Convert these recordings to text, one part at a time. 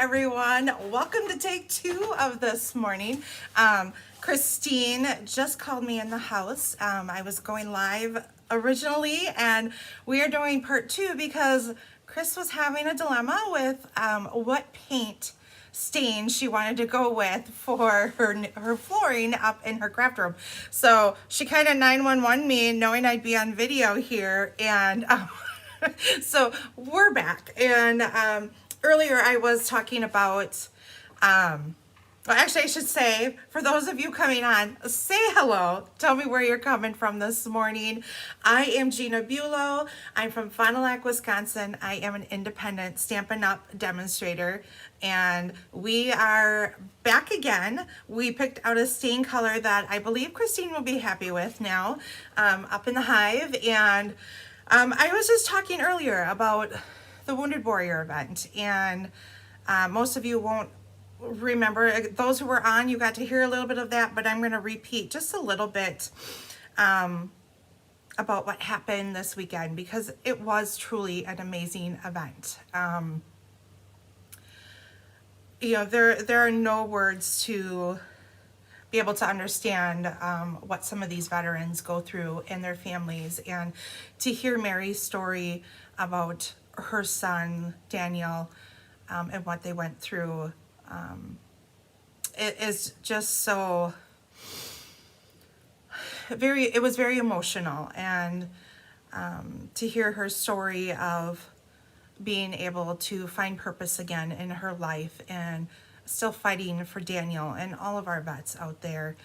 everyone. Welcome to take 2 of this morning. Christine just called me in the house. I was going live originally, and we are doing part 2 because Chris was having a dilemma with what paint stain she wanted to go with for her flooring up in her craft room. So she kind of 911 me knowing I'd be on video here, and so we're back. And earlier I was talking about well, actually, I should say, for those of you coming on, say hello. Tell me where you're coming from this morning. I am Gina Bulow. I'm from Fond du Lac, Wisconsin. I am an independent Stampin' Up! Demonstrator, and we are back again. We picked out a stain color that I believe Christine will be happy with now, up in the hive. And I was just talking earlier about the Wounded Warrior event, and most of you won't remember. Those who were on, you got to hear a little bit of that, but I'm going to repeat just a little bit about what happened this weekend, because it was truly an amazing event. You know, there are no words to be able to understand what some of these veterans go through and their families, and to hear Mary's story about her son Daniel and what they went through. It is just so it was very emotional, and to hear her story of being able to find purpose again in her life and still fighting for Daniel and all of our vets out there.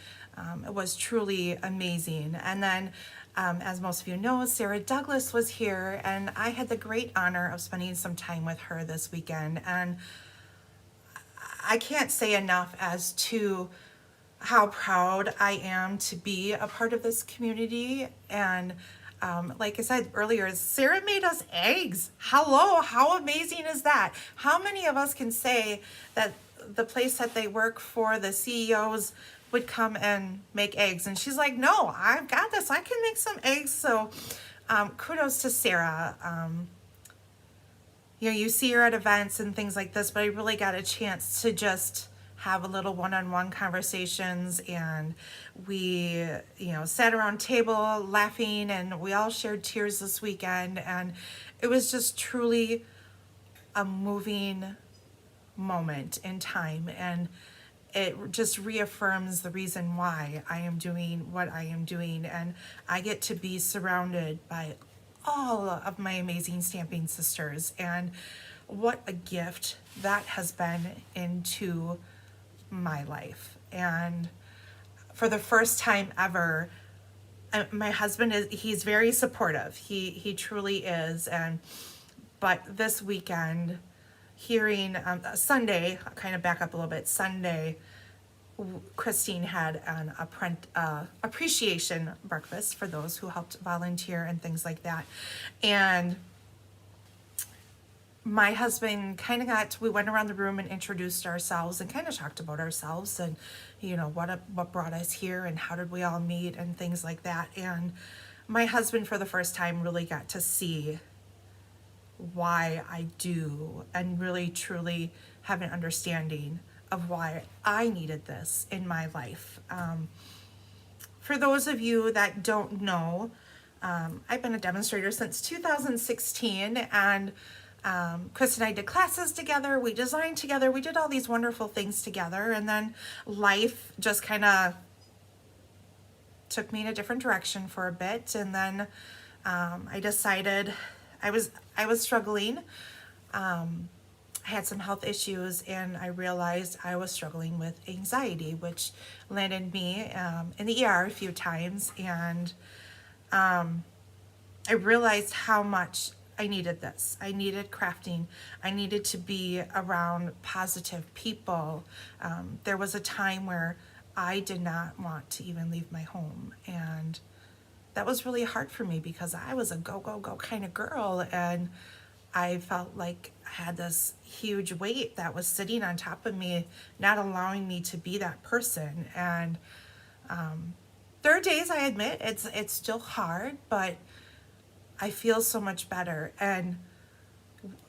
It was truly amazing. And then, as most of you know, Sarah Douglas was here, and I had the great honor of spending some time with her this weekend. And I can't say enough as to how proud I am to be a part of this community. And like I said earlier, Sarah made us eggs. Hello, how amazing is that? How many of us can say that the place that they work for, the CEOs, would come and make eggs? And she's like, no, I've got this. I can make some eggs. So kudos to Sarah. You know, you see her at events and things like this, but I really got a chance to just have a little one-on-one conversations, and we, you know, sat around table laughing, and we all shared tears this weekend, and it was just truly a moving moment in time, and it just reaffirms the reason why I am doing what I am doing, and I get to be surrounded by all of my amazing stamping sisters, and what a gift that has been into my life. And for the first time ever, my husband he's very supportive. He truly is. And but this weekend, hearing Sunday, I'll kind of back up a little bit. Sunday, Christine had an appreciation breakfast for those who helped volunteer and things like that. And my husband kind of we went around the room and introduced ourselves and kind of talked about ourselves, and, you know, what brought us here and how did we all meet and things like that. And my husband, for the first time, really got to see why I do, and really truly have an understanding of why I needed this in my life. For those of you that don't know, I've been a demonstrator since 2016, and Chris and I did classes together, we designed together, we did all these wonderful things together, and then life just kind of took me in a different direction for a bit, and then I decided I was struggling. I had some health issues, and I realized I was struggling with anxiety, which landed me in the ER a few times, and I realized how much I needed this. I needed crafting. I needed to be around positive people. There was a time where I did not want to even leave my home, and that was really hard for me because I was a go, go, go kind of girl, and I felt like I had this huge weight that was sitting on top of me, not allowing me to be that person. And there are days, I admit, it's still hard, but I feel so much better. And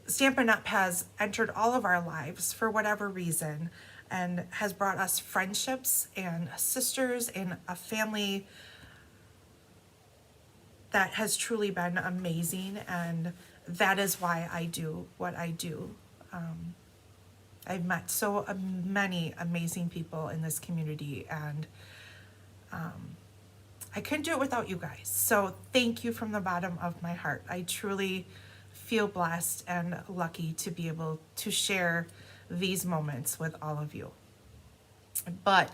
Stampin' Up! Has entered all of our lives for whatever reason and has brought us friendships and sisters and a family that has truly been amazing, and that is why I do what I do. I've met so many amazing people in this community, and I couldn't do it without you guys. So thank you from the bottom of my heart. I truly feel blessed and lucky to be able to share these moments with all of you. But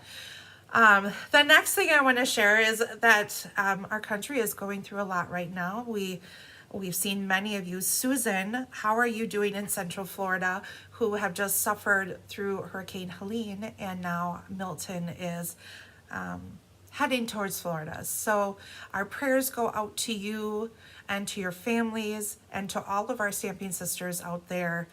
the next thing I want to share is that our country is going through a lot right now. We've seen many of you. Susan, how are you doing in Central Florida, who have just suffered through Hurricane Helene, and now Milton is heading towards Florida. So our prayers go out to you and to your families and to all of our stamping sisters out there.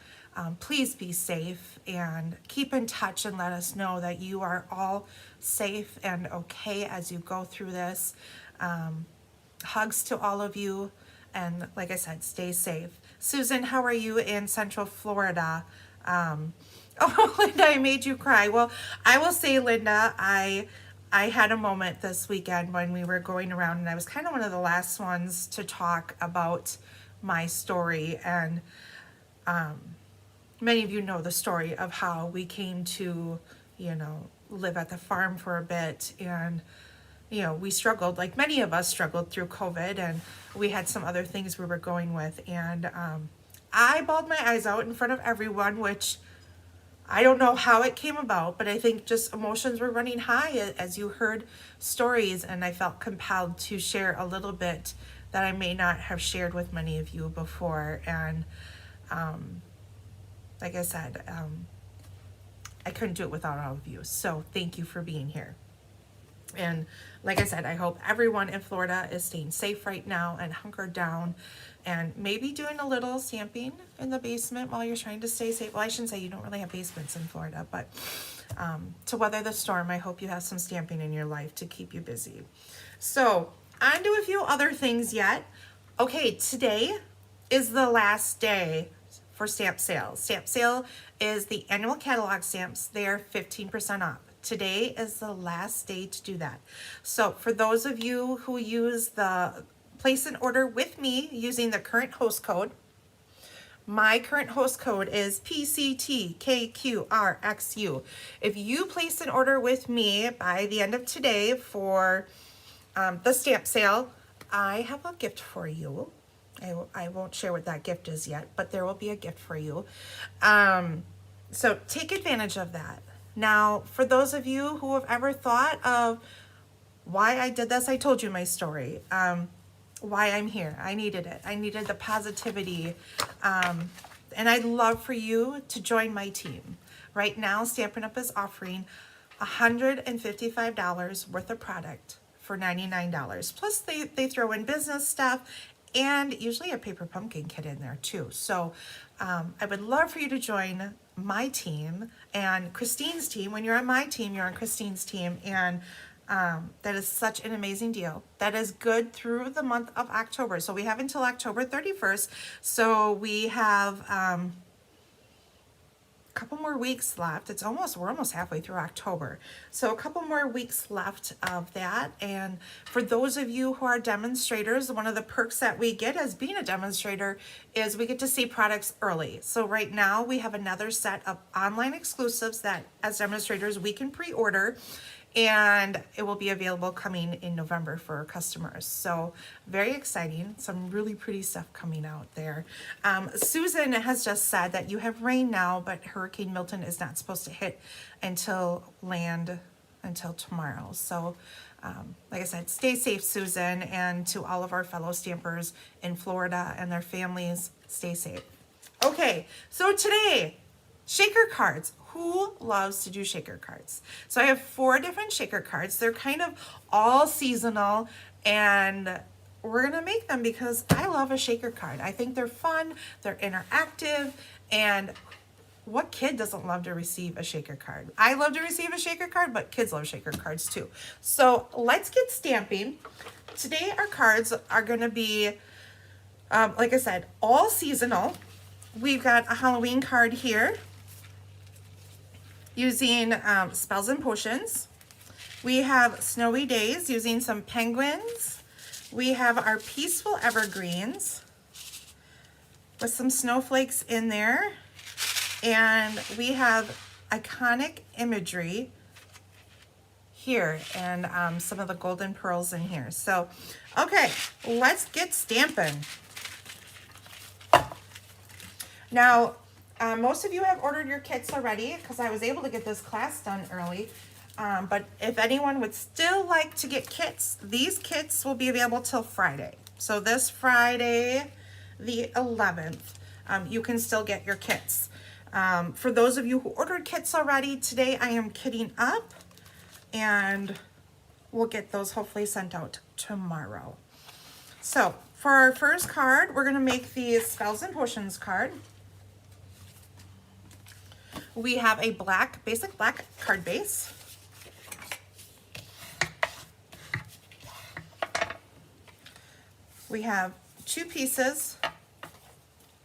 Please be safe and keep in touch and let us know that you are all safe and okay as you go through this. Hugs to all of you. And like I said, stay safe. Susan, how are you in Central Florida? Oh, Linda, I made you cry. Well, I will say, Linda, I had a moment this weekend when we were going around, and I was kind of one of the last ones to talk about my story. And many of you know the story of how we came to, live at the farm for a bit. And, we struggled, like many of us struggled through COVID, and we had some other things we were going with. And I bawled my eyes out in front of everyone, which I don't know how it came about, but I think just emotions were running high as you heard stories, and I felt compelled to share a little bit that I may not have shared with many of you before. And like I said, I couldn't do it without all of you. So thank you for being here. And like I said, I hope everyone in Florida is staying safe right now and hunkered down, and maybe doing a little stamping in the basement while you're trying to stay safe. Well, I shouldn't say you don't really have basements in Florida, but to weather the storm, I hope you have some stamping in your life to keep you busy. So on to a few other things yet. Okay, today is the last day for stamp sales. Stamp sale is the annual catalog stamps. They're 15% off. Today is the last day to do that. So for those of you who use the place an order with me using the current host code, my current host code is PCTKQRXU. If you place an order with me by the end of today for the stamp sale, I have a gift for you. I won't share what that gift is yet, but there will be a gift for you. So take advantage of that. Now, for those of you who have ever thought of why I did this, I told you my story, why I'm here. I needed it. I needed the positivity. And I'd love for you to join my team. Right now, Stampin' Up! Is offering $155 worth of product for $99. Plus, they throw in business stuff and usually a paper pumpkin kit in there too. So I would love for you to join my team and Christine's team. When you're on my team, you're on Christine's team, and that is such an amazing deal. That is good through the month of October. So we have until October 31st. So we have a couple more weeks left. We're almost halfway through October. So a couple more weeks left of that. And for those of you who are demonstrators, one of the perks that we get as being a demonstrator is we get to see products early. So right now we have another set of online exclusives that as demonstrators we can pre-order, and it will be available coming in November for our customers. So very exciting. Some really pretty stuff coming out there. Susan has just said that you have rain now, but Hurricane Milton is not supposed to hit until tomorrow. So like I said, stay safe, Susan, and to all of our fellow stampers in Florida and their families, stay safe. Okay, so today, shaker cards. Who loves to do shaker cards? So I have 4 different shaker cards. They're kind of all seasonal, and we're gonna make them because I love a shaker card. I think they're fun, they're interactive, and what kid doesn't love to receive a shaker card? I love to receive a shaker card, but kids love shaker cards too. So let's get stamping. Today our cards are gonna be, like I said, all seasonal. we've got a Halloween card here using Spells and Potions. We have Snowy Days using some penguins. We have our Peaceful Evergreens with some snowflakes in there. And we have iconic imagery here and some of the golden pearls in here. So, okay, let's get stamping. Now, most of you have ordered your kits already because I was able to get this class done early. But if anyone would still like to get kits, these kits will be available till Friday. So this Friday, the 11th, you can still get your kits. For those of you who ordered kits already, today I am kitting up and we'll get those hopefully sent out tomorrow. So for our first card, we're gonna make the Spells and Potions card. We have a basic black card base. We have 2 pieces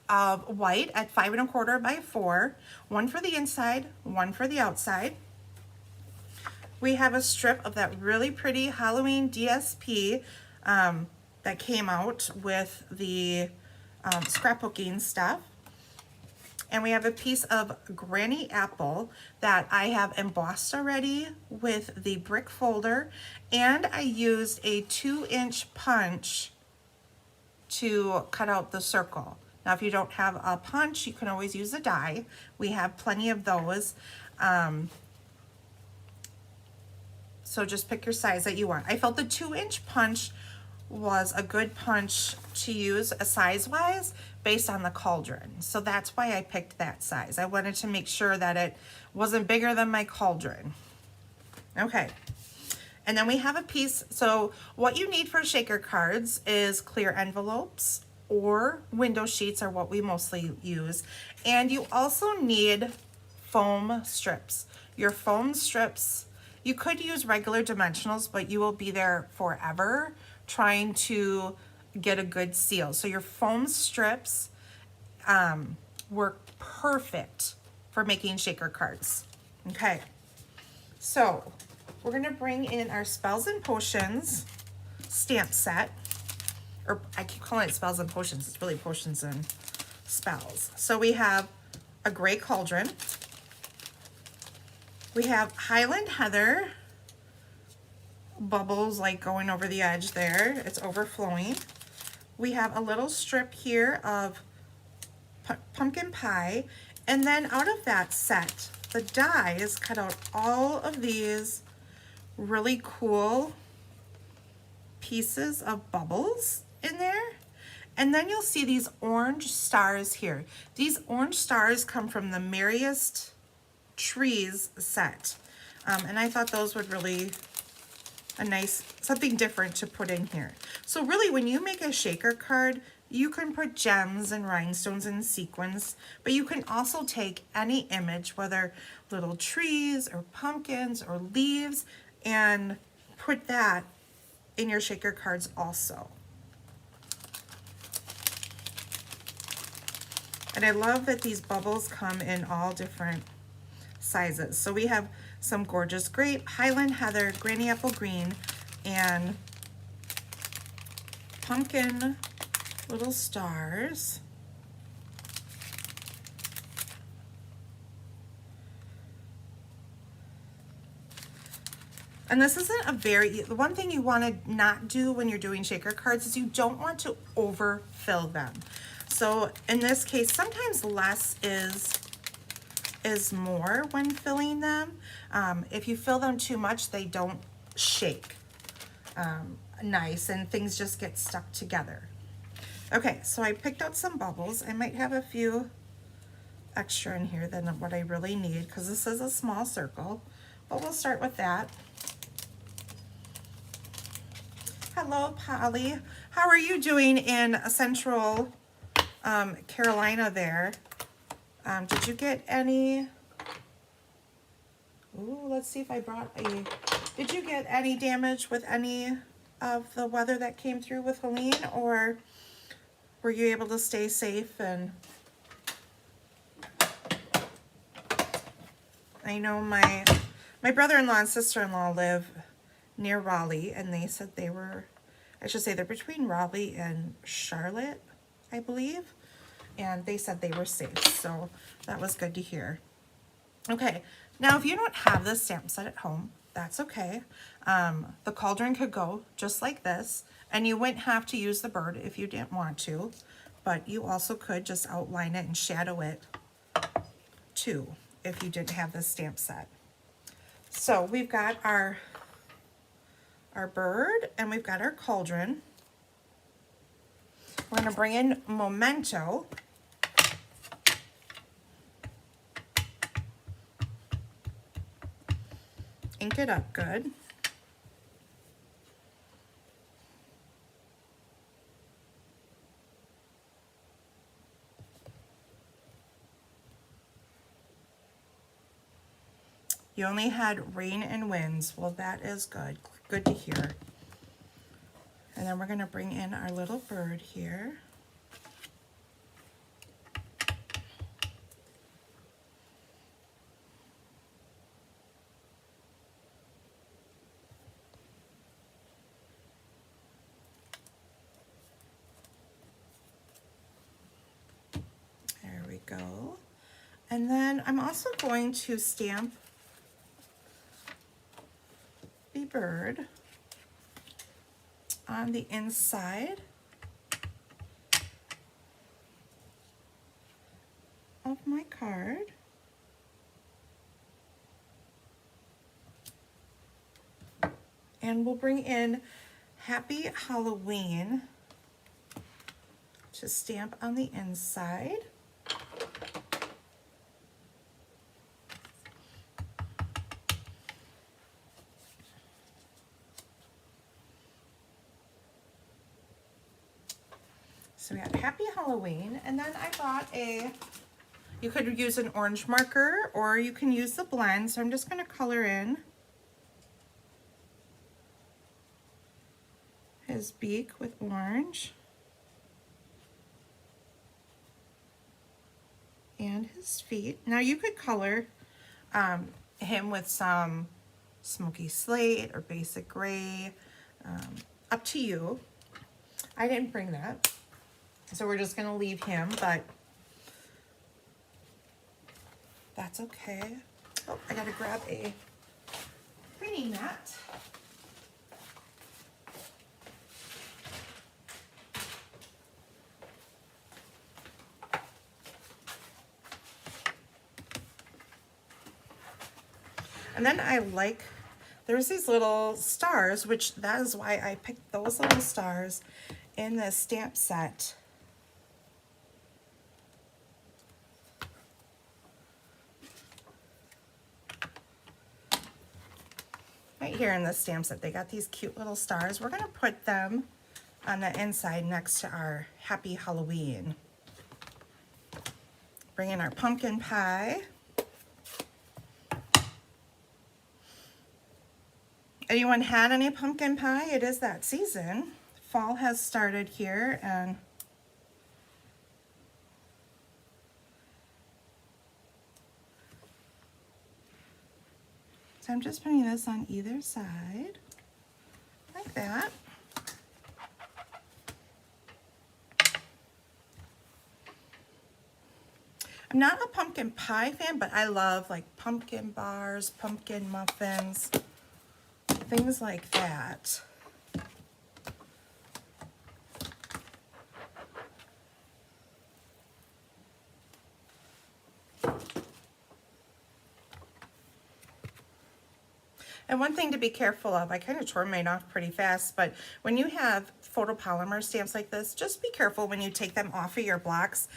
of white at 5 1/4 by 4, one for the inside, one for the outside. We have a strip of that really pretty Halloween DSP that came out with the scrapbooking stuff. And we have a piece of Granny Apple that I have embossed already with the brick folder, and I used a 2-inch punch to cut out the circle. Now, if you don't have a punch, you can always use a die. We have plenty of those. So just pick your size that you want. I felt the 2-inch punch was a good punch to use size-wise based on the cauldron. So that's why I picked that size. I wanted to make sure that it wasn't bigger than my cauldron. Okay. And then we have a piece. So what you need for shaker cards is clear envelopes or window sheets are what we mostly use. And you also need foam strips. Your foam strips, you could use regular dimensionals, but you will be there forever trying to get a good seal. So your foam strips work perfect for making shaker cards. Okay, so we're gonna bring in our Spells and Potions stamp set, or I keep calling it Spells and Potions, it's really Potions and Spells. So we have a gray cauldron. We have Highland Heather, bubbles like going over the edge there, it's overflowing. We have a little strip here of pumpkin pie, and then out of that set, the dies cut out all of these really cool pieces of bubbles in there. And then you'll see these orange stars here. These orange stars come from the Merriest Trees set. And I thought those would really a nice, something different to put in here. So really when you make a shaker card, you can put gems and rhinestones and sequins, but you can also take any image, whether little trees or pumpkins or leaves, and put that in your shaker cards also. And I love that these bubbles come in all different sizes. So we have some gorgeous grape, Highland Heather, Granny Apple Green, and pumpkin little stars. And this isn't a the one thing you want to not do when you're doing shaker cards is you don't want to overfill them. So in this case, sometimes less is more when filling them. If you fill them too much, they don't shake nice and things just get stuck together. Okay, so I picked out some bubbles. I might have a few extra in here than what I really need because this is a small circle, but we'll start with that. Hello, Polly. How are you doing in Central Carolina there? Did you get any? Ooh, let's see if I brought a. Did you get any damage with any of the weather that came through with Helene, or were you able to stay safe and I know my brother-in-law and sister-in-law live near Raleigh, and they said they were, I should say they're between Raleigh and Charlotte, I believe. And they said they were safe, so that was good to hear. Okay, now if you don't have this stamp set at home, that's okay. The cauldron could go just like this, and you wouldn't have to use the bird if you didn't want to, but you also could just outline it and shadow it too if you didn't have this stamp set. So we've got our bird and we've got our cauldron. We're going to bring in Memento. Ink it up good. You only had rain and winds. Well, that is good. Good to hear. And then we're going to bring in our little bird here. There we go. And then I'm also going to stamp the bird on the inside of my card. And we'll bring in Happy Halloween to stamp on the inside. So we have Happy Halloween, and then I bought you could use an orange marker or you can use the blend. So I'm just going to color in his beak with orange and his feet. Now you could color him with some smoky slate or basic gray, up to you. I didn't bring that. So we're just gonna leave him, but that's okay. Oh, I gotta grab a cleaning mat. And then I like, there's these little stars, which that is why I picked those little stars in the stamp set. Right here in the stamp set, they got these cute little stars. We're going to put them on the inside next to our Happy Halloween. Bring in our pumpkin pie. Anyone had any pumpkin pie? It is that season. Fall has started here, and so I'm just putting this on either side, like that. I'm not a pumpkin pie fan, but I love like pumpkin bars, pumpkin muffins, things like that. And one thing to be careful of, I kind of tore mine off pretty fast, but when you have photopolymer stamps like this, just be careful when you take them off of your blocks.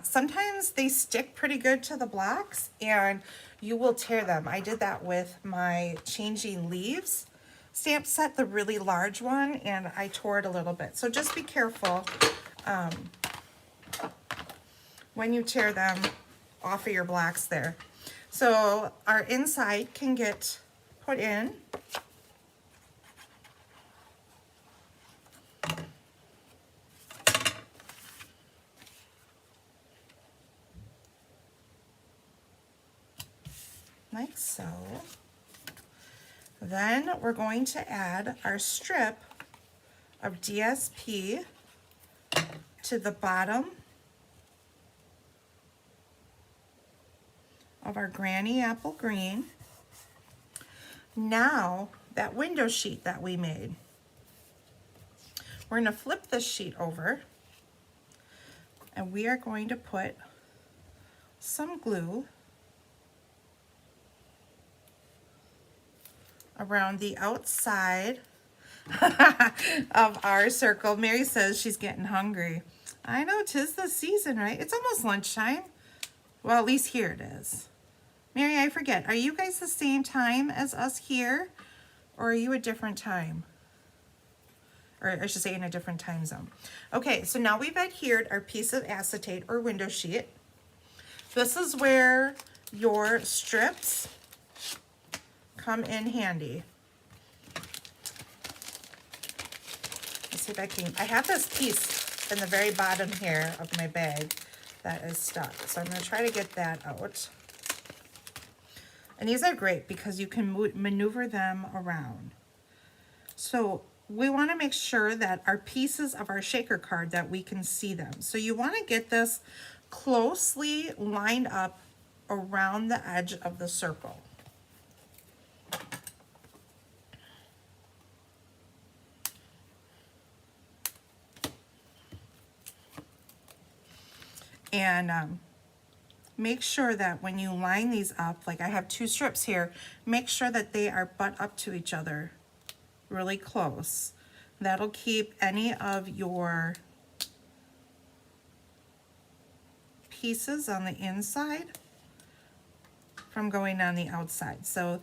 Sometimes they stick pretty good to the blocks and you will tear them. I did that with my Changing Leaves stamp set, the really large one, and I tore it a little bit. So just be careful when you tear them off of your blocks there. So our inside can get put in. like so. Then we're going to add our strip of DSP to the bottom of our Granny Apple Green. Now, that window sheet that we made, we're going to flip this sheet over and we are going to put some glue around the outside of our circle. Mary says she's getting hungry. I know, 'tis the season, right? It's almost lunchtime. Well, at least here it is. Mary, I forget, are you guys the same time as us here? Or are you a different time? Or I should say in a different time zone. Okay, so now we've adhered our piece of acetate or window sheet. This is where your strips come in handy. Let's see if I can, I have this piece in the very bottom here of my bag that is stuck. So I'm gonna try to get that out. And these are great because you can maneuver them around. So we want to make sure that our pieces of our shaker card, that we can see them. So you want to get this closely lined up around the edge of the circle. And make sure that when you line these up, like I have 2 strips here, make sure that they are butt up to each other really close. That'll keep any of your pieces on the inside from going on the outside. So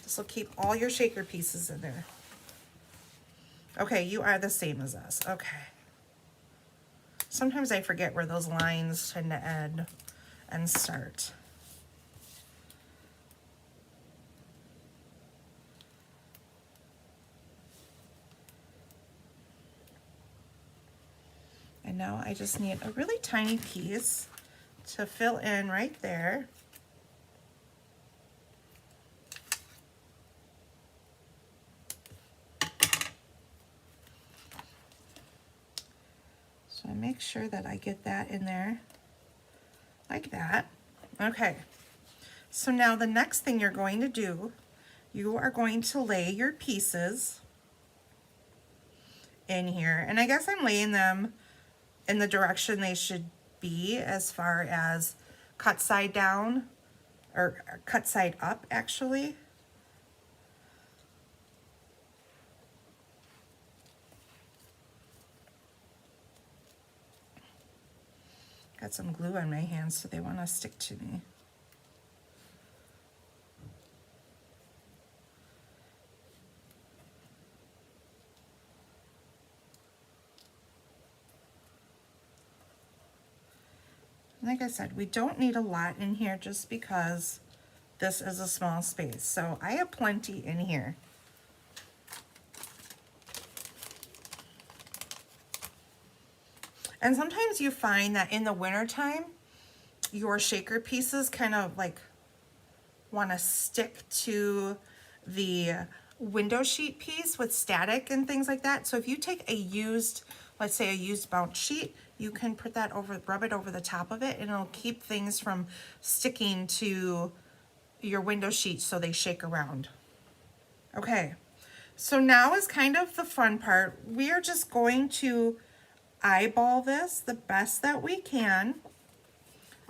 this will keep all your shaker pieces in there. Okay, you are the same as us. Okay. Sometimes I forget where those lines tend to end and start. And now I just need a really tiny piece to fill in right there. So I make sure that I get that in there like that. Okay, so now the next thing you're going to do, you are going to lay your pieces in here. And I guess I'm laying them in the direction they should be as far as cut side down, or cut side up actually. Got some glue on my hands, so they want to stick to me. Like I said, we don't need a lot in here just because this is a small space. So I have plenty in here. And sometimes you find that in the wintertime, your shaker pieces kind of like want to stick to the window sheet piece with static and things like that. So if you take a used, let's say a used bounce sheet, you can put that over, rub it over the top of it, and it'll keep things from sticking to your window sheet so they shake around. Okay, so now is kind of the fun part. We are just going to eyeball this the best that we can.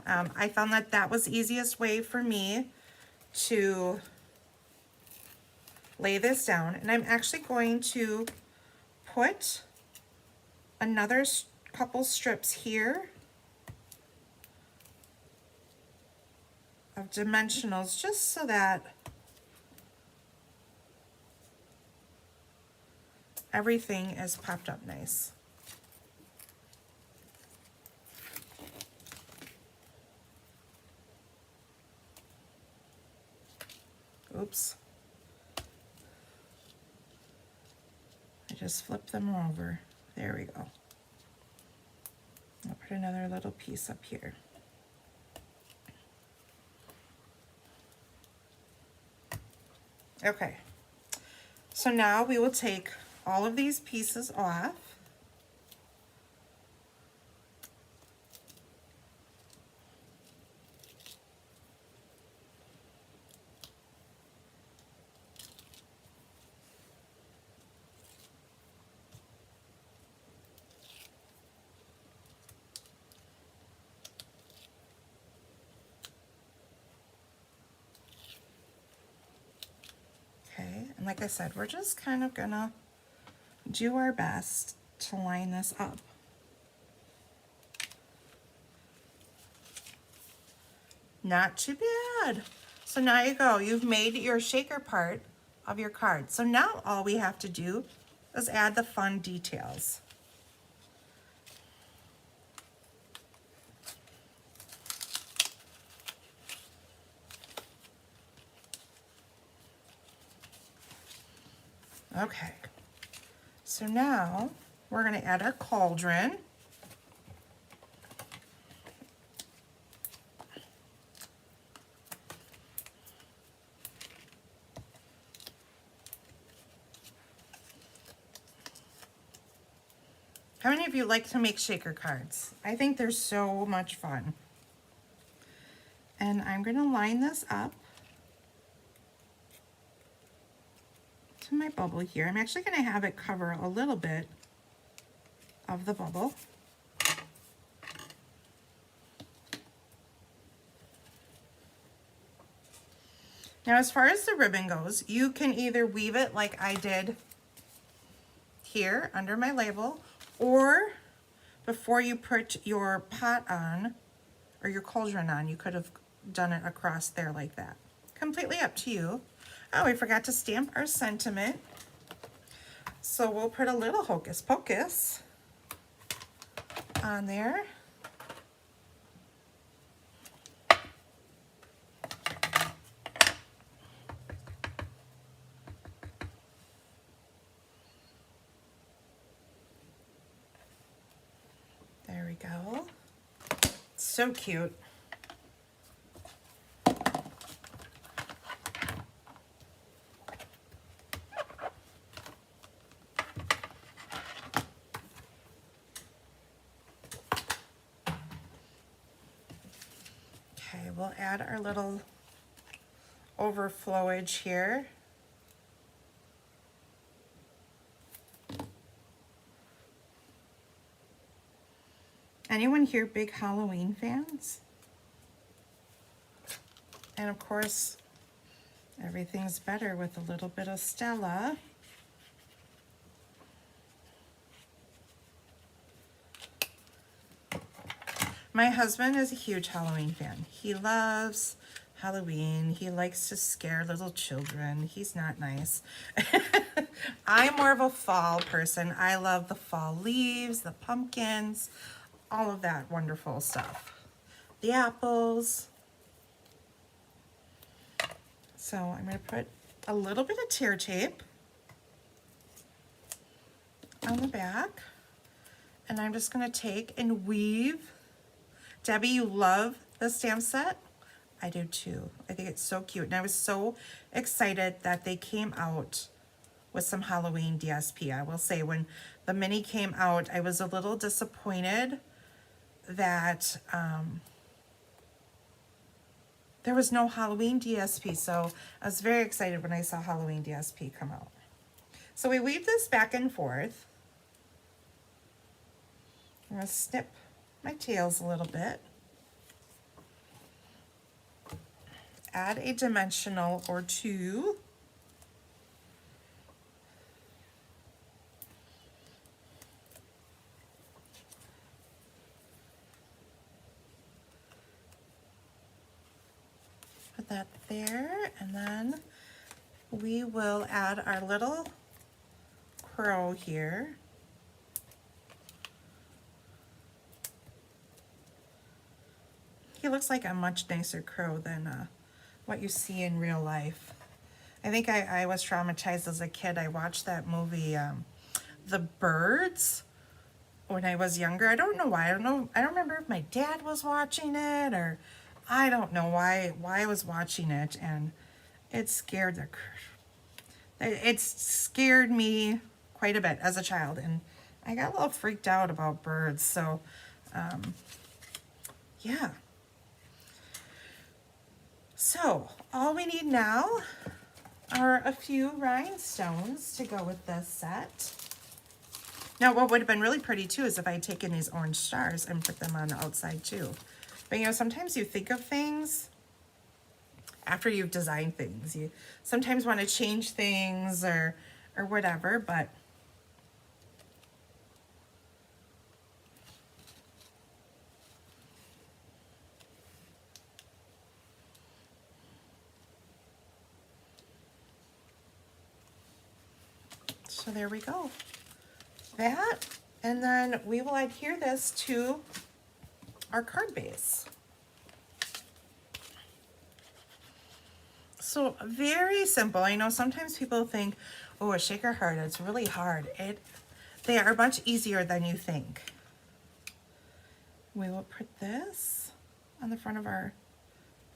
I found that that was the easiest way for me to lay this down. And I'm actually going to put another couple strips here of dimensionals, just so that everything is popped up nice. Oops. I just flipped them over. There we go. I'll put another little piece up here. Okay, so now we will take all of these pieces off. Okay, and like I said, we're just kind of gonna do our best to line this up. Not too bad. So now you go, you've made your shaker part of your card. So now all we have to do is add the fun details. Okay, so now we're gonna add our cauldron. How many of you like to make shaker cards? I think they're so much fun. And I'm gonna line this up to my bubble here. I'm actually gonna have it cover a little bit of the bubble. Now, as far as the ribbon goes, you can either weave it like I did here under my label, or before you put your pot on or your cauldron on, you could have done it across there like that. Completely up to you. Oh, we forgot to stamp our sentiment. So we'll put a little hocus pocus on there. There we go. So cute. Okay, we'll add our little overflowage here. Anyone here big Halloween fans? And of course, everything's better with a little bit of Stella. My husband is a huge Halloween fan. He loves Halloween. He likes to scare little children. He's not nice. I'm more of a fall person. I love the fall leaves, the pumpkins, all of that wonderful stuff. The apples. So I'm going to put a little bit of tear tape on the back. And I'm just going to take and weave. Debbie, you love the stamp set? I do too. I think it's so cute. And I was so excited that they came out with some Halloween DSP. I will say when the mini came out, I was a little disappointed that there was no Halloween DSP. So I was very excited when I saw Halloween DSP come out. So we weave this back and forth. I'm going to snip my tails a little bit. Add a dimensional or two. Put that there, and then we will add our little crow here. He looks like a much nicer crow than what you see in real life. I think I was traumatized as a kid. I watched that movie, The Birds, when I was younger. I don't know why. I don't remember if my dad was watching it, or I don't know why I was watching it, and it scared the It scared me quite a bit as a child, and I got a little freaked out about birds, so yeah. So all we need now are a few rhinestones to go with this set. Now what would have been really pretty too is if I had taken these orange stars and put them on the outside too. But you know, sometimes you think of things after you've designed things. You sometimes want to change things or whatever, but so there we go. That, and then we will adhere this to our card base. So very simple. I know sometimes people think, oh, a shaker heart, it's really hard. They are much easier than you think. We will put this on the front of our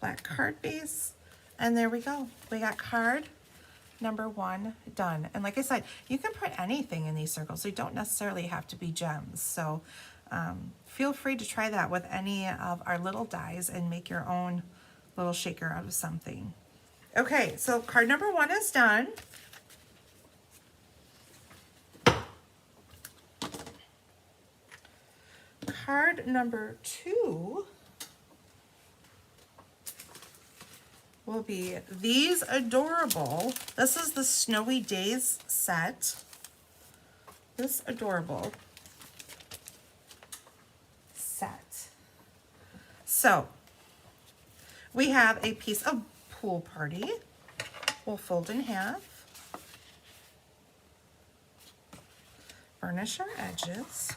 black card base, and there we go. We got card number 1 done. And like I said, you can put anything in these circles. They don't necessarily have to be gems. So feel free to try that with any of our little dies and make your own little shaker out of something. Okay, so card number 1 is done. Card number 2 will be these adorable. This is the Snowy Days set. This adorable set. So we have a piece of pool party. We'll fold in half. Burnish our edges.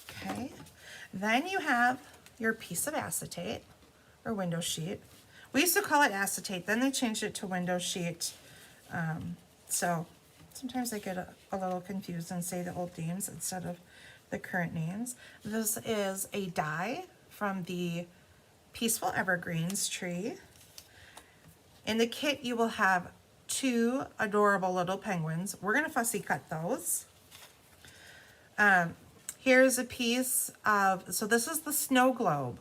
Okay. Then you have your piece of acetate or window sheet. We used to call it acetate, then they changed it to window sheet. So sometimes I get a little confused and say the old names instead of the current names. This is a die from the Peaceful Evergreens tree. In the kit, you will have 2 adorable little penguins. We're gonna fussy cut those. Here's a piece of, so this is the snow globe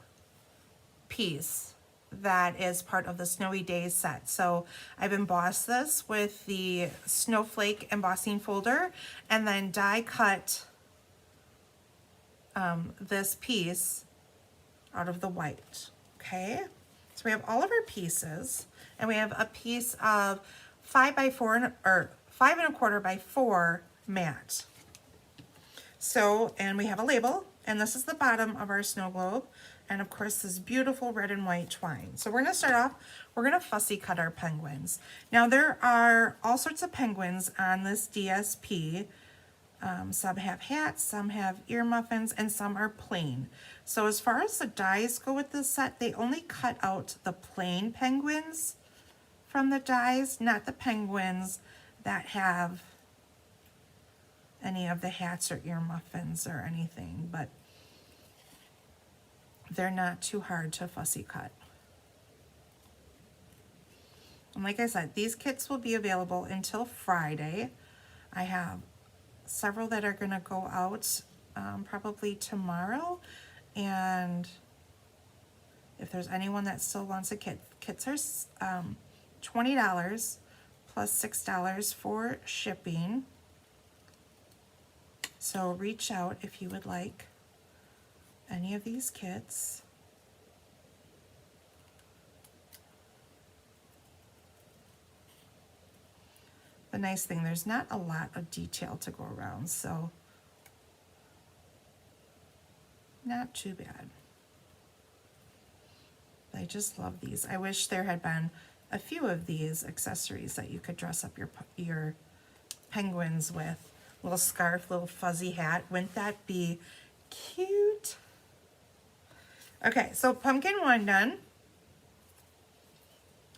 piece that is part of the Snowy Days set. So I've embossed this with the snowflake embossing folder and then die cut this piece out of the white. Okay, so we have all of our pieces, and we have a piece of 5 by 4 or 5 1/4 by 4 mat. So, and we have a label, and this is the bottom of our snow globe, and of course this beautiful red and white twine. So we're gonna start off, we're gonna fussy cut our penguins. Now there are all sorts of penguins on this DSP. Some have hats, some have ear muffins, and some are plain. So as far as the dies go with this set, they only cut out the plain penguins from the dies, not the penguins that have any of the hats or ear muffins or anything, but they're not too hard to fussy cut. And like I said, these kits will be available until Friday. I have several that are gonna go out probably tomorrow, and if there's anyone that still wants a kit, kits are $20 plus $6 for shipping. So reach out if you would like any of these kits. The nice thing, there's not a lot of detail to go around, so not too bad. I just love these. I wish there had been a few of these accessories that you could dress up your penguins with. Little scarf, little fuzzy hat. Wouldn't that be cute? Okay, so pumpkin 1 done.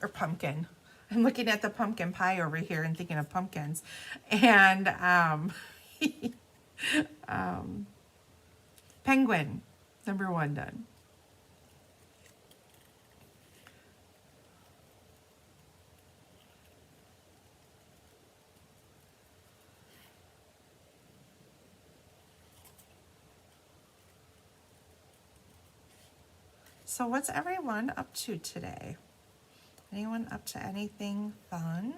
Or pumpkin. I'm looking at the pumpkin pie over here and thinking of pumpkins. And penguin number 1 done. So what's everyone up to today? Anyone up to anything fun?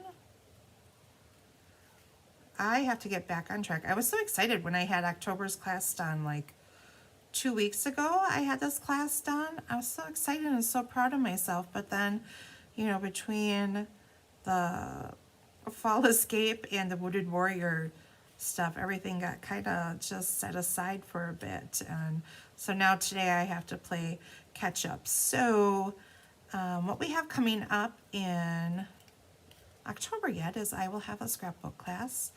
I have to get back on track. I was so excited when I had October's class done, like 2 weeks ago. I had this class done. I was so excited and so proud of myself. But then, you know, between the Fall Escape and the Wounded Warrior stuff, everything got kind of just set aside for a bit. And so now today I have to play catch up. So what we have coming up in October yet is I will have a scrapbook class.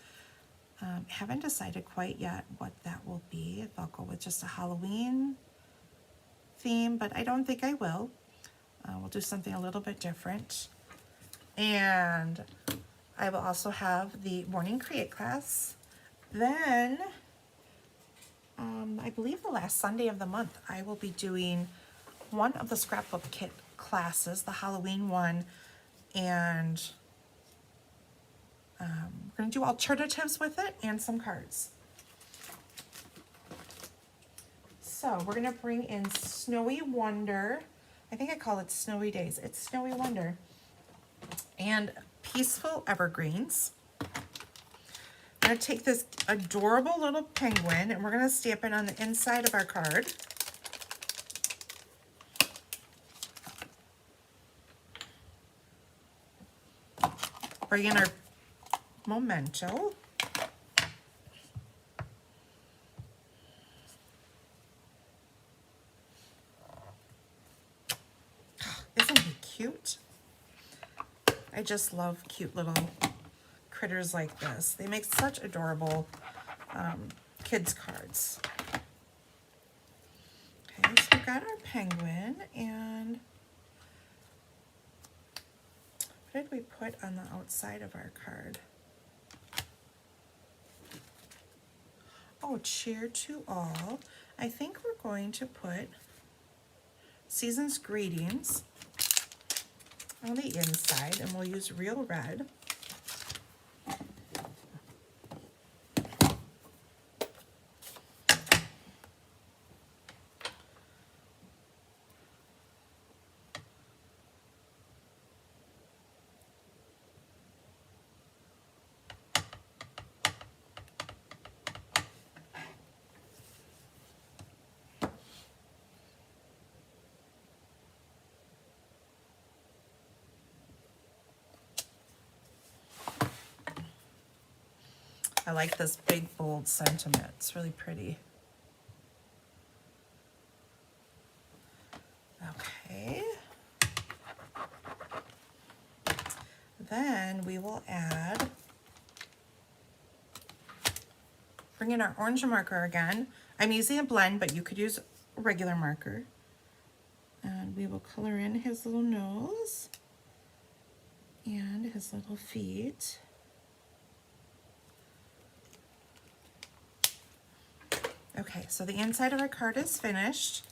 Haven't decided quite yet what that will be, if I'll go with just a Halloween theme, but I don't think I will. We'll do something a little bit different. And I will also have the morning create class. Then, I believe the last Sunday of the month, I will be doing one of the scrapbook kit classes, the Halloween one, and we're going to do alternatives with it and some cards. So we're going to bring in Snowy Wonder. I think I call it Snowy Days. It's Snowy Wonder. And Peaceful Evergreens. I'm going to take this adorable little penguin and we're going to stamp it on the inside of our card. Bring in our memento. Isn't he cute? I just love cute little critters like this. They make such adorable kids cards. Okay, so we've got our penguin, and what did we put on the outside of our card? Oh, cheer to all. I think we're going to put Season's Greetings on the inside, and we'll use real red. I like this big, bold sentiment. It's really pretty. Okay. Then we will bring in our orange marker again. I'm using a blend, but you could use a regular marker. And we will color in his little nose and his little feet. Okay, so the inside of our card is finished.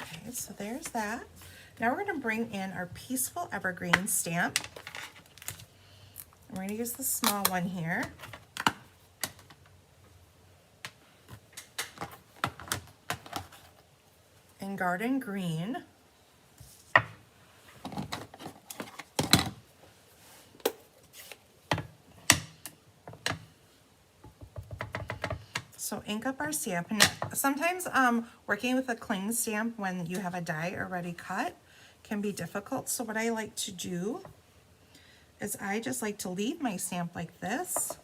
Okay, so there's that. Now we're going to bring in our Peaceful Evergreen stamp. We're going to use the small one here. And Garden Green. So ink up our stamp. And sometimes working with a cling stamp when you have a die already cut can be difficult. So what I like to do is I just like to leave my stamp like this,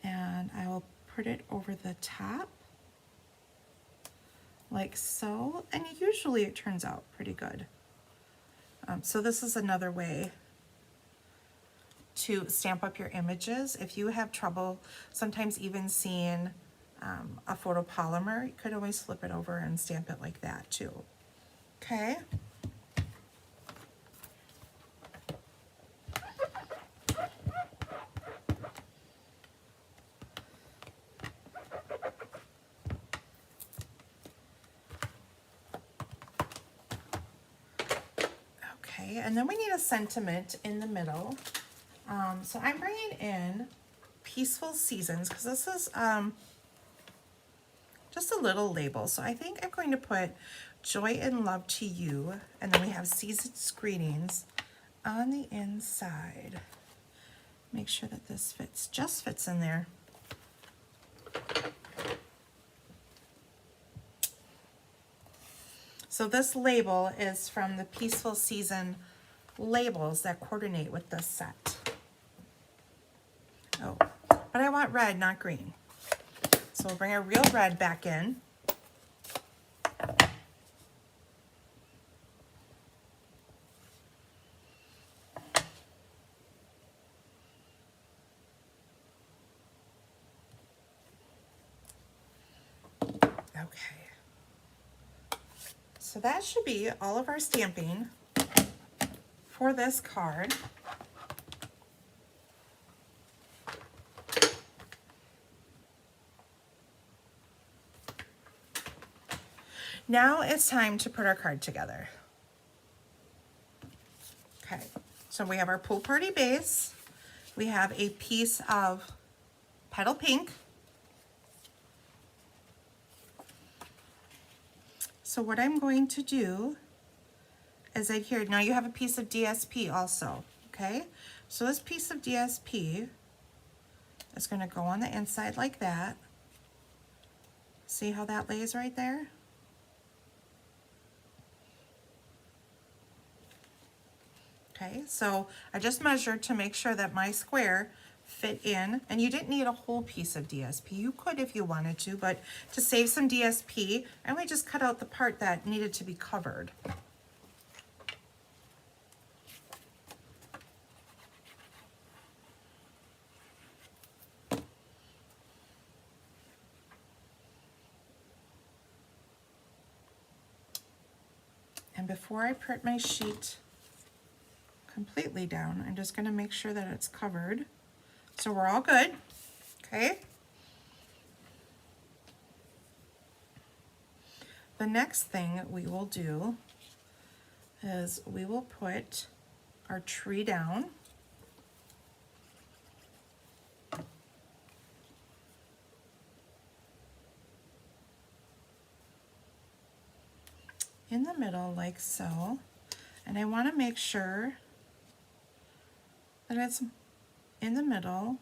and I will put it over the top like so, and usually it turns out pretty good. So this is another way to stamp up your images. If you have trouble sometimes even seeing a photopolymer, you could always flip it over and stamp it like that too. Okay. Okay, and then we need a sentiment in the middle. So I'm bringing in Peaceful Seasons, because this is just a little label. So I think I'm going to put Joy and Love to You, and then we have Seasons Greetings on the inside. Make sure that this just fits in there. So this label is from the Peaceful Season labels that coordinate with this set. Oh, but I want red, not green. So we'll bring our real red back in. Okay. So that should be all of our stamping for this card. Now it's time to put our card together. Okay, so we have our pool party base. We have a piece of petal pink. So what I'm going to do is adhere. Now you have a piece of DSP also, okay? So this piece of DSP is going to go on the inside like that. See how that lays right there? Okay, so I just measured to make sure that my square fit in, and you didn't need a whole piece of DSP. You could if you wanted to, but to save some DSP, I only just cut out the part that needed to be covered. And before I print my sheet completely down, I'm just going to make sure that it's covered. So we're all good, okay? The next thing we will do is we will put our tree down. In the middle like so. And I want to make sure that it's in the middle.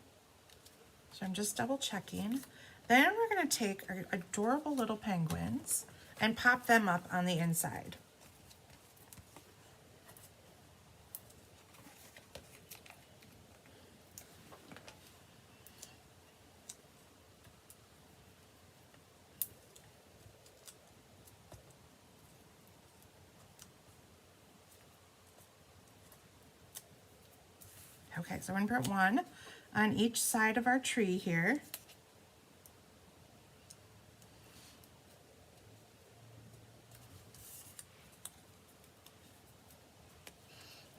So I'm just double checking. Then we're going to take our adorable little penguins and pop them up on the inside. Okay, so I'm going to put one on each side of our tree here.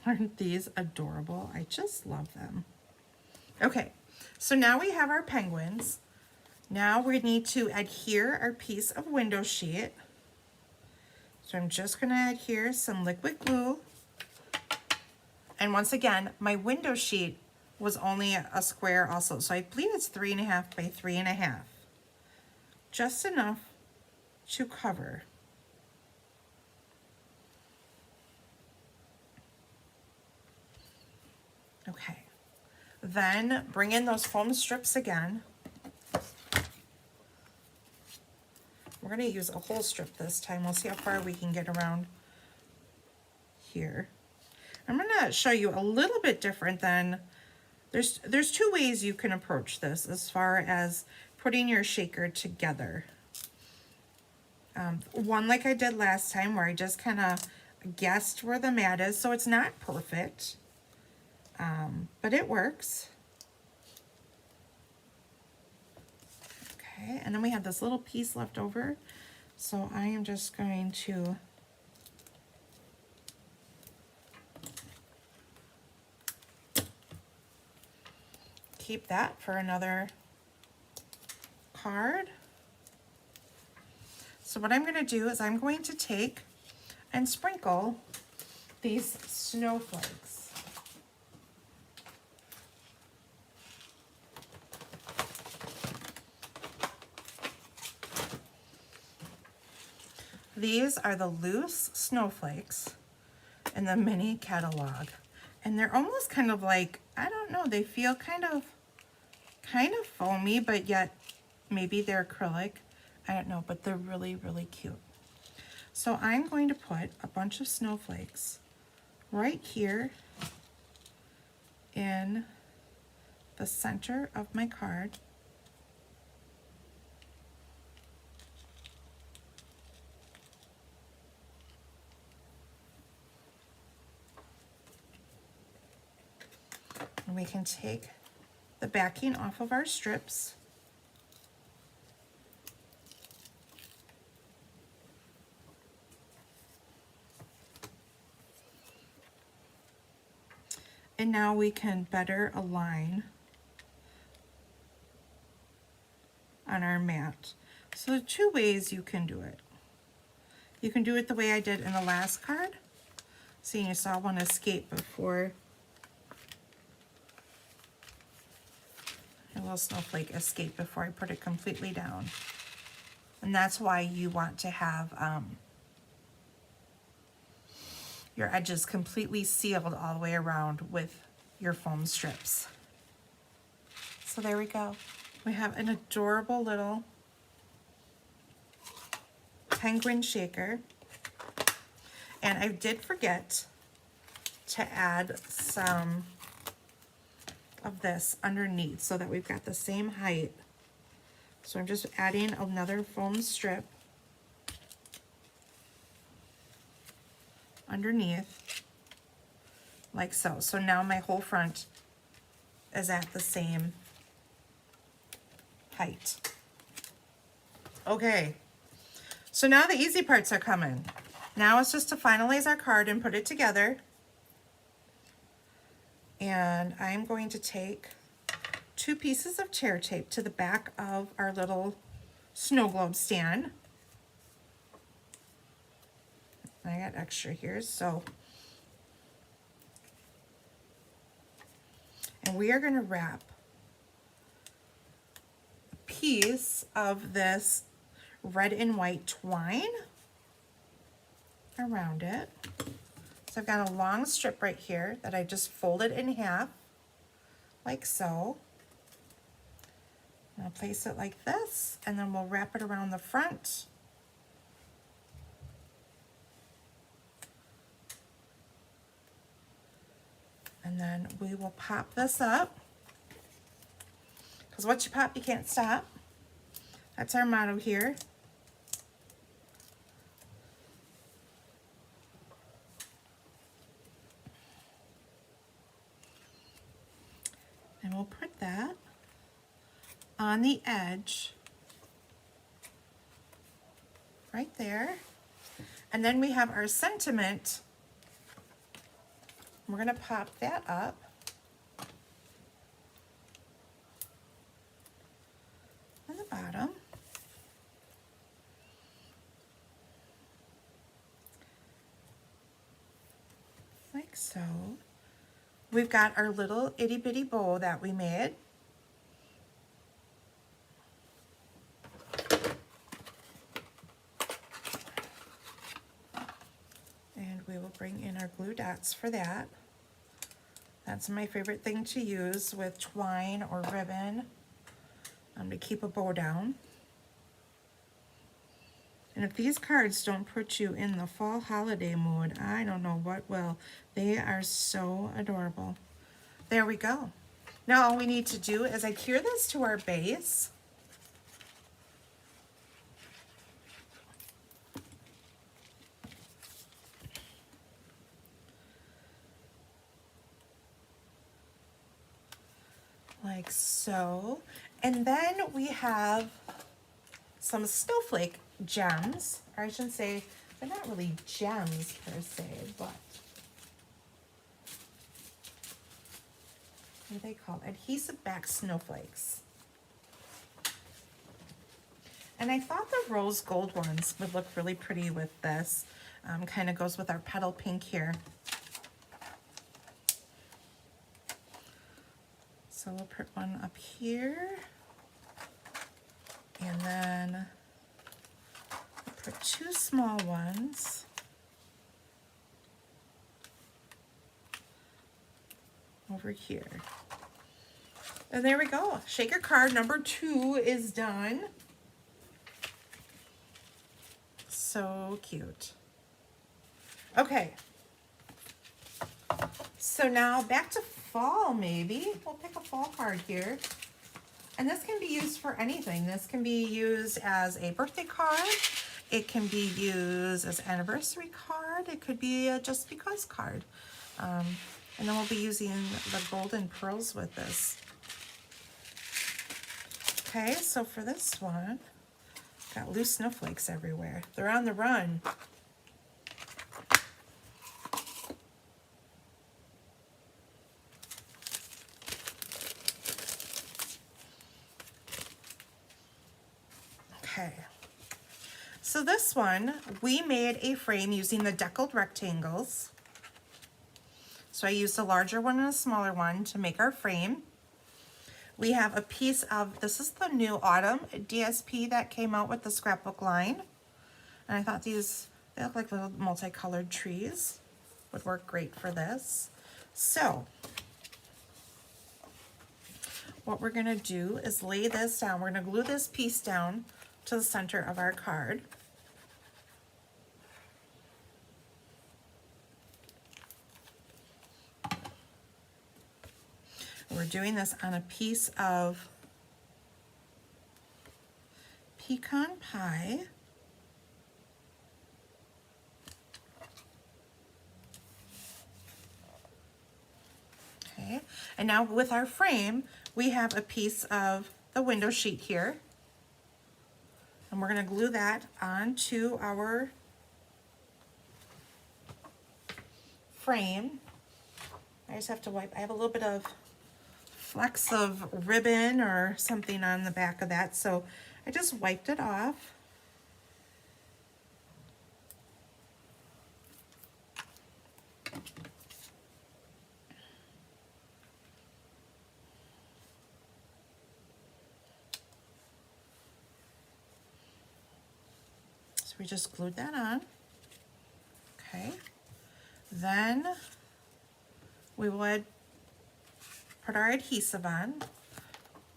Aren't these adorable? I just love them. Okay, so now we have our penguins. Now we need to adhere our piece of window sheet. So I'm just going to adhere some liquid glue. And once again, my window sheet was only a square also. So I believe it's 3.5 by 3.5. Just enough to cover. Okay. Then bring in those foam strips again. We're going to use a whole strip this time. We'll see how far we can get around here. I'm going to show you a little bit different than, there's two ways you can approach this as far as putting your shaker together. One like I did last time where I just kind of guessed where the mat is, so it's not perfect, but it works. Okay, and then we have this little piece left over, so I am just going to keep that for another card. So what I'm going to do is I'm going to take and sprinkle these snowflakes. These are the loose snowflakes in the mini catalog. And they're almost kind of like, I don't know, they feel kind of foamy, but yet maybe they're acrylic. I don't know, but they're really, really cute. So I'm going to put a bunch of snowflakes right here in the center of my card. And we can take the backing off of our strips. And now we can better align on our mat. So there are two ways you can do it. You can do it the way I did in the last card. See, you saw one escape before. A little snowflake escaped before I put it completely down. And that's why you want to have your edges completely sealed all the way around with your foam strips. So there we go. We have an adorable little penguin shaker. And I did forget to add some of this underneath so that we've got the same height. So I'm just adding another foam strip underneath, like so. So now my whole front is at the same height. Okay, so now the easy parts are coming. Now it's just to finalize our card and put it together. And I'm going to take 2 pieces of tear tape to the back of our little snow globe stand. I got extra here, so. And we are going to wrap a piece of this red and white twine around it. So I've got a long strip right here that I just folded in half, like so. I'll place it like this, and then we'll wrap it around the front. And then we will pop this up, because once you pop, you can't stop. That's our motto here. And we'll put that on the edge right there. And then we have our sentiment. We're going to pop that up. On the bottom. Like so. We've got our little itty bitty bow that we made. And we will bring in our glue dots for that. That's my favorite thing to use with twine or ribbon to keep a bow down. And if these cards don't put you in the fall holiday mood, I don't know what will. They are so adorable. There we go. Now all we need to do is adhere this to our base. Like so. And then we have some snowflake gems, or I shouldn't say, they're not really gems per se, but what are they called? Adhesive back snowflakes. And I thought the rose gold ones would look really pretty with this. Kind of goes with our petal pink here. So we'll put one up here, and then we'll put two small ones over here. And there we go. Shaker card number 2 is done. So cute. Okay. So now back to fall, maybe. We'll pick a fall card here. And this can be used for anything. This can be used as a birthday card. It can be used as an anniversary card. It could be a just because card. And then we'll be using the golden pearls with this. Okay, so for this one, got loose snowflakes everywhere. They're on the run. Okay, so this one, we made a frame using the deckled rectangles. So I used a larger one and a smaller one to make our frame. We have a piece of, this is the new Autumn DSP that came out with the scrapbook line. And I thought these, they look like little multicolored trees. Would work great for this. So, what we're gonna do is lay this down. We're gonna glue this piece down to the center of our card. We're doing this on a piece of pecan pie. Okay, and now with our frame, we have a piece of the window sheet here. And we're going to glue that onto our frame. I just have to wipe, I have a little bit of flecks of ribbon or something on the back of that, so I just wiped it off. So we just glued that on. Okay, then we would put our adhesive on.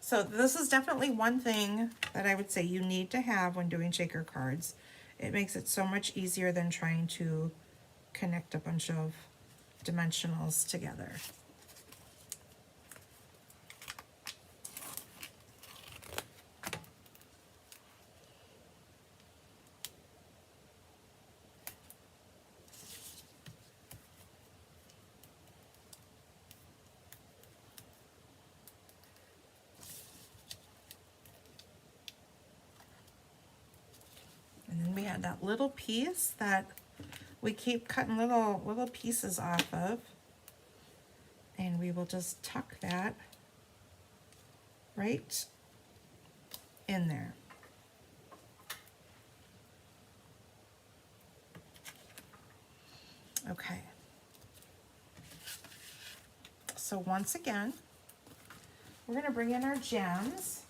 So this is definitely one thing that I would say you need to have when doing shaker cards. It makes it so much easier than trying to connect a bunch of dimensionals together. That little piece that we keep cutting little pieces off of, and we will just tuck that right in there. Okay, so once again, we're going to bring in our gems.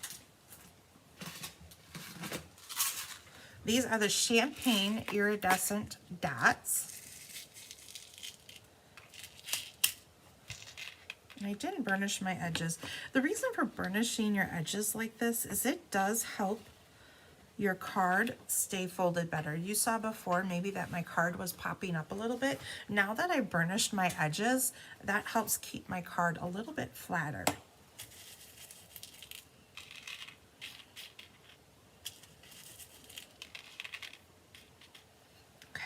These are the champagne iridescent dots. And I didn't burnish my edges. The reason for burnishing your edges like this is it does help your card stay folded better. You saw before maybe that my card was popping up a little bit. Now that I burnished my edges, that helps keep my card a little bit flatter.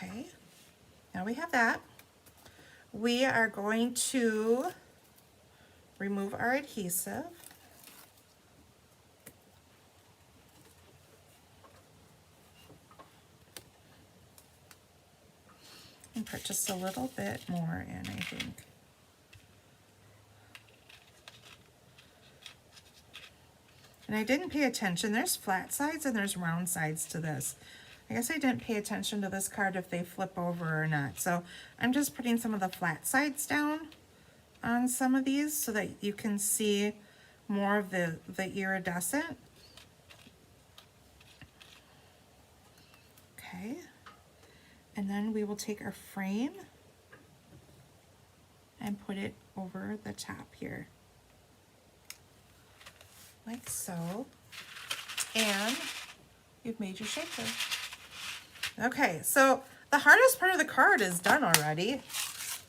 Okay, now we have that. We are going to remove our adhesive. And put just a little bit more in, I think. And I didn't pay attention. There's flat sides and there's round sides to this. I guess I didn't pay attention to this card if they flip over or not. So I'm just putting some of the flat sides down on some of these so that you can see more of the iridescent. Okay, and then we will take our frame and put it over the top here, like so. And you've made your shaker. Okay, so the hardest part of the card is done already.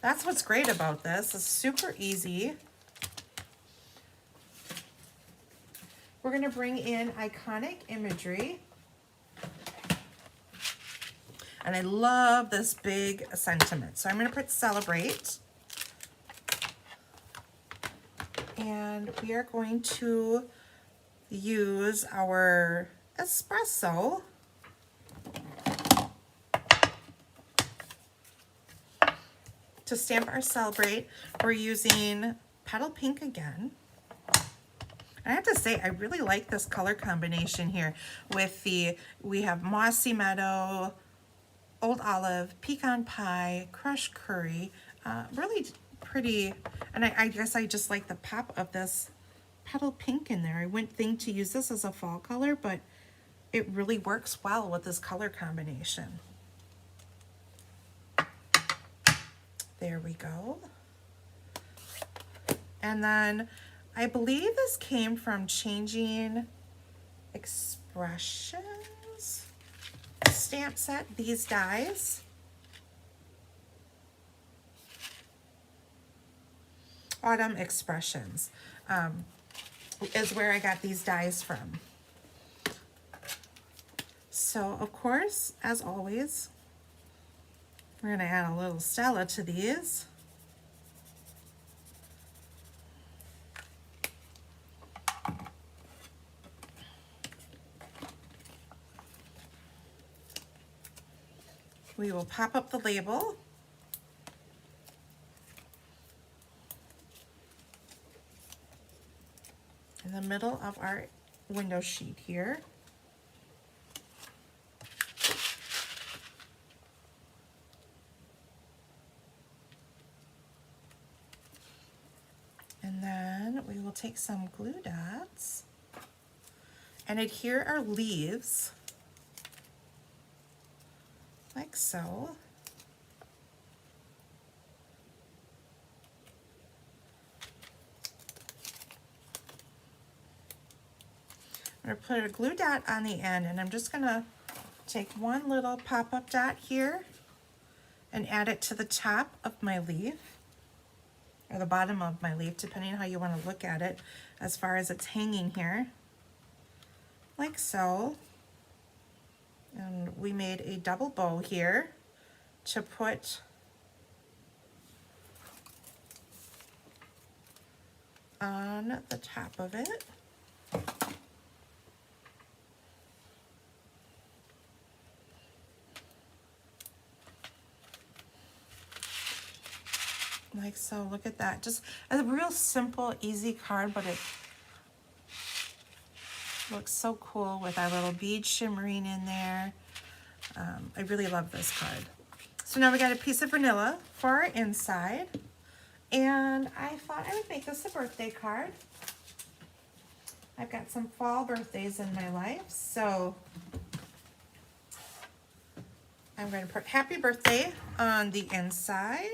That's what's great about this. It's super easy. We're going to bring in iconic imagery. And I love this big sentiment. So I'm going to put celebrate. And we are going to use our espresso to stamp our celebrate. We're using petal pink again. I have to say, I really like this color combination here with we have mossy meadow, old olive, pecan pie, crushed curry, really pretty. And I guess I just like the pop of this petal pink in there. I wouldn't think to use this as a fall color, but it really works well with this color combination. There we go. And then I believe this came from Changing Expressions stamp set, these dies. Autumn Expressions is where I got these dies from. So, of course, as always, we're going to add a little Stella to these. We will pop up the label. In the middle of our window sheet here. And then we will take some glue dots and adhere our leaves like so. I'm going to put a glue dot on the end, and I'm just going to take one little pop-up dot here and add it to the top of my leaf, or the bottom of my leaf, depending on how you want to look at it as far as it's hanging here, like so. And we made a double bow here to put on the top of it. Like so. Look at that. Just a real simple, easy card, but it looks so cool with our little bead shimmering in there. I really love this card. So now we got a piece of vanilla for our inside, and I thought I would make this a birthday card. I've got some fall birthdays in my life, so I'm going to put happy birthday on the inside.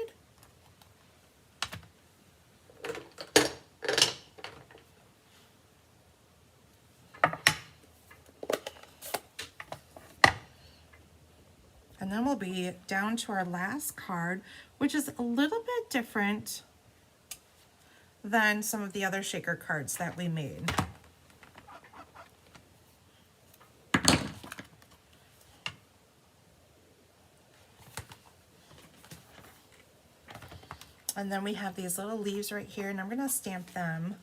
And then we'll be down to our last card, which is a little bit different than some of the other shaker cards that we made. And then we have these little leaves right here, and I'm going to stamp them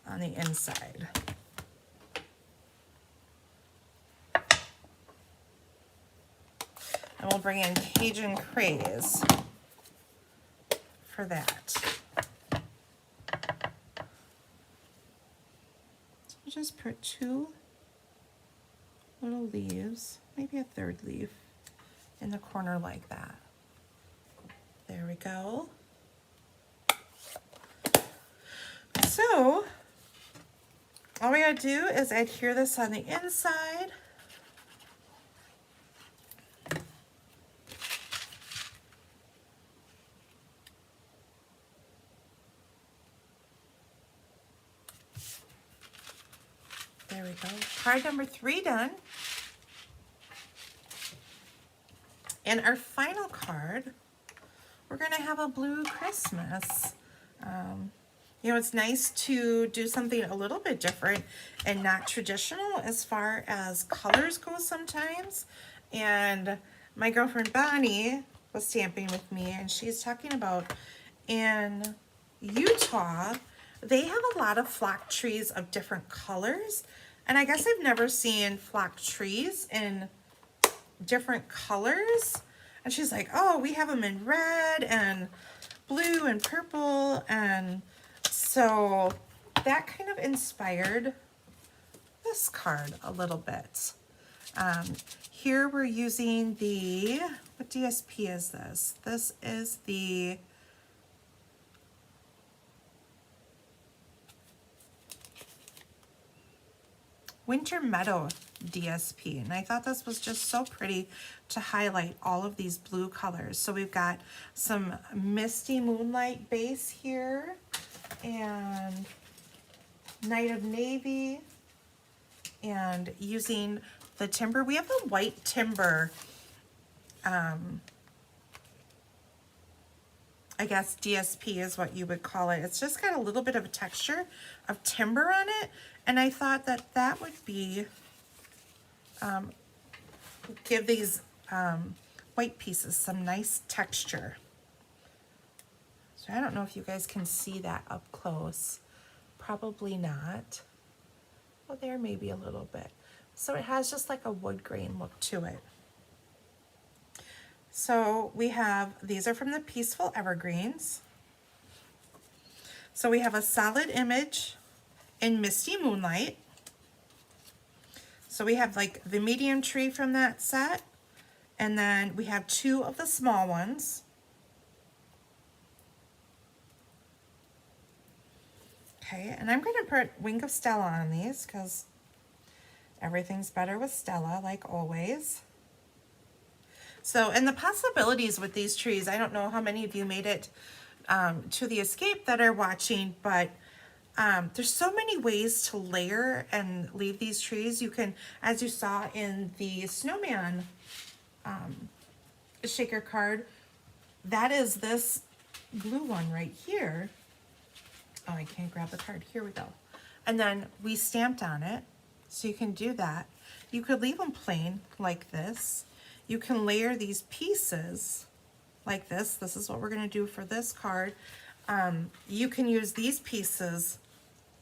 on the inside. And we'll bring in Cajun Craze for that. So just put two little leaves, maybe a third leaf, in the corner like that. There we go. So all we gotta do is adhere this on the inside. There we go. Card number 3 done. And our final card, we're gonna have a blue Christmas. You know, it's nice to do something a little bit different and not traditional as far as colors go sometimes. And my girlfriend Bonnie was stamping with me, and she's talking about in Utah, they have a lot of flock trees of different colors. And I guess I've never seen flock trees in different colors. And she's like, oh, we have them in red and blue and purple. And so that kind of inspired this card a little bit. Here we're using the, what DSP is this? This is the Winter Meadow DSP, and I thought this was just so pretty to highlight all of these blue colors. So we've got some Misty Moonlight base here, and Night of Navy, and using the timber. We have the white timber, I guess DSP is what you would call it. It's just got a little bit of a texture of timber on it, and I thought that that would be, give these white pieces some nice texture. So I don't know if you guys can see that up close. Probably not. Well, there maybe a little bit. So it has just like a wood grain look to it. So we have, these are from the Peaceful Evergreens. So we have a solid image in Misty Moonlight. So we have like the medium tree from that set, and then we have 2 of the small ones. Okay, and I'm going to put Wing of Stella on these because everything's better with Stella, like always. So, and the possibilities with these trees, I don't know how many of you made it to the escape that are watching, but there's so many ways to layer and leave these trees. You can, as you saw in the snowman shaker card, that is this blue one right here. Oh, I can't grab the card. Here we go. And then we stamped on it, so you can do that. You could leave them plain like this. You can layer these pieces like this. This is what we're going to do for this card. You can use these pieces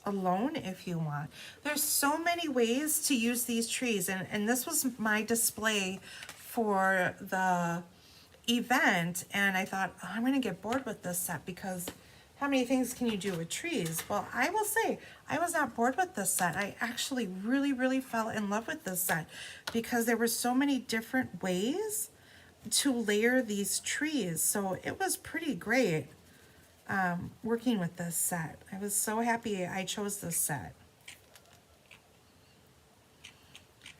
alone if you want. There's so many ways to use these trees, and this was my display for the event, and I thought, oh, I'm going to get bored with this set because how many things can you do with trees? Well, I will say I was not bored with this set. I actually really fell in love with this set because there were so many different ways to layer these trees. So it was pretty great working with this set. I was so happy I chose this set.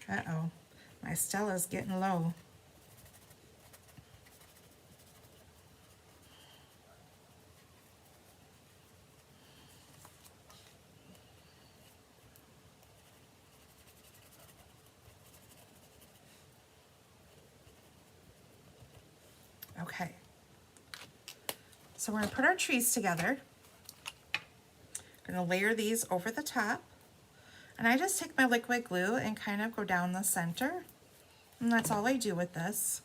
Uh-oh, my Stella's getting low. Okay, so we're going to put our trees together. Going to layer these over the top, and I just take my liquid glue and kind of go down the center, and that's all I do with this.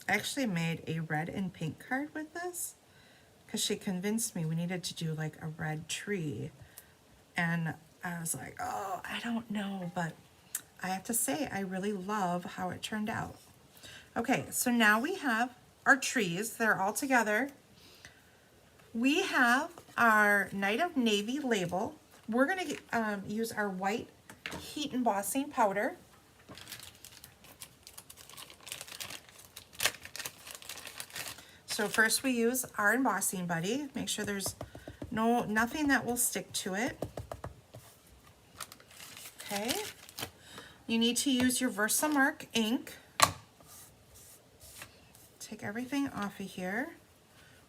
I actually made a red and pink card with this. because she convinced me we needed to do like a red tree. And I was like, oh, I don't know, but I have to say, I really love how it turned out. Okay, so now we have our trees. They're all together. We have our Night of Navy label. We're going to use our white heat embossing powder. So first we use our embossing buddy. Make sure there's nothing that will stick to it. Okay. You need to use your Versamark ink. Take everything off of here.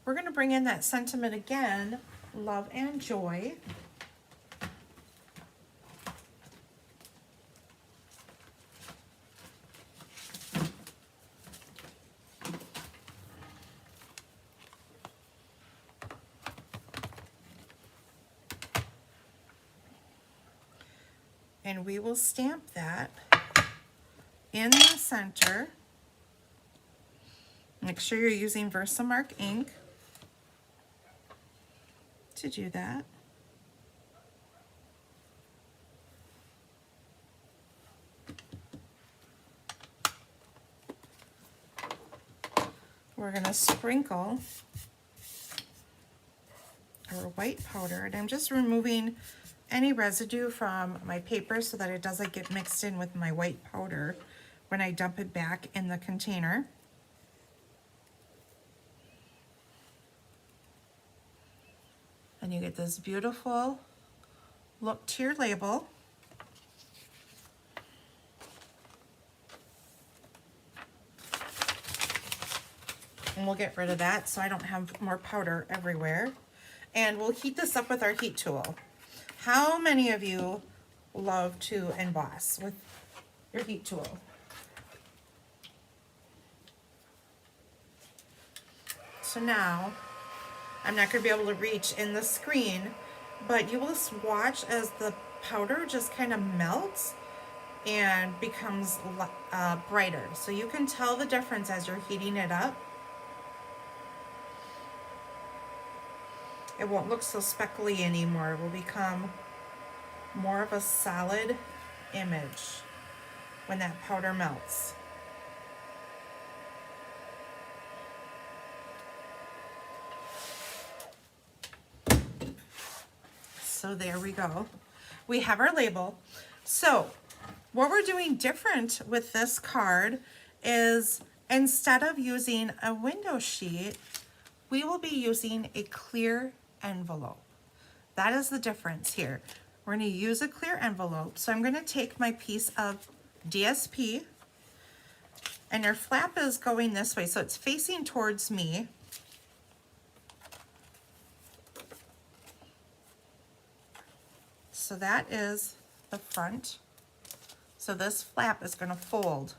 We're going to bring in that sentiment again, love and joy. And we will stamp that in the center. Make sure you're using Versamark ink to do that. We're going to sprinkle our white powder, and I'm just removing any residue from my paper so that it doesn't get mixed in with my white powder when I dump it back in the container. And you get this beautiful look to your label. And we'll get rid of that so I don't have more powder everywhere. And we'll heat this up with our heat tool. How many of you love to emboss with your heat tool? So now, I'm not going to be able to reach in the screen, but you will watch as the powder just kind of melts and becomes brighter. So you can tell the difference as you're heating it up. It won't look so speckly anymore. It will become more of a solid image when that powder melts. So there we go. We have our label. So what we're doing different with this card is instead of using a window sheet, we will be using a clear envelope. That is the difference here. We're going to use a clear envelope. So I'm going to take my piece of DSP, and our flap is going this way, so it's facing towards me. So that is the front. So this flap is going to fold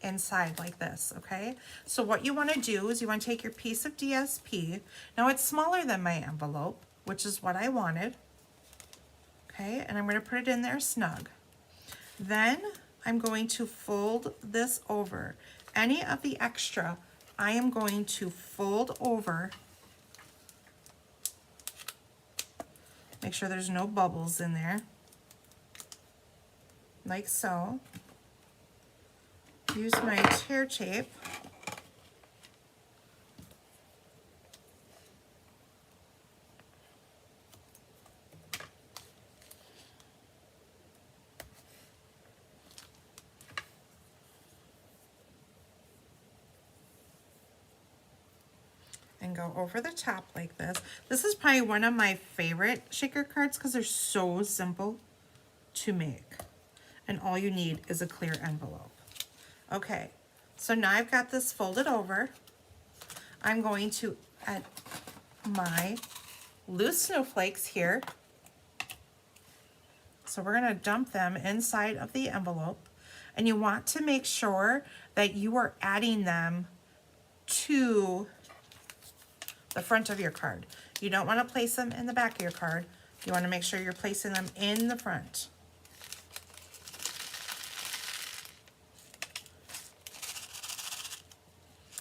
inside like this, okay? So what you want to do is you want to take your piece of DSP. Now it's smaller than my envelope, which is what I wanted. Okay, and I'm going to put it in there snug. Then I'm going to fold this over. Any of the extra, I am going to fold over. Make sure there's no bubbles in there. Like so. Use my tear tape. And go over the top like this. This is probably one of my favorite shaker cards because they're so simple to make. And all you need is a clear envelope. Okay, so now I've got this folded over. I'm going to add my loose snowflakes here. So we're going to dump them inside of the envelope. And you want to make sure that you are adding them to the front of your card. You don't want to place them in the back of your card. You want to make sure you're placing them in the front.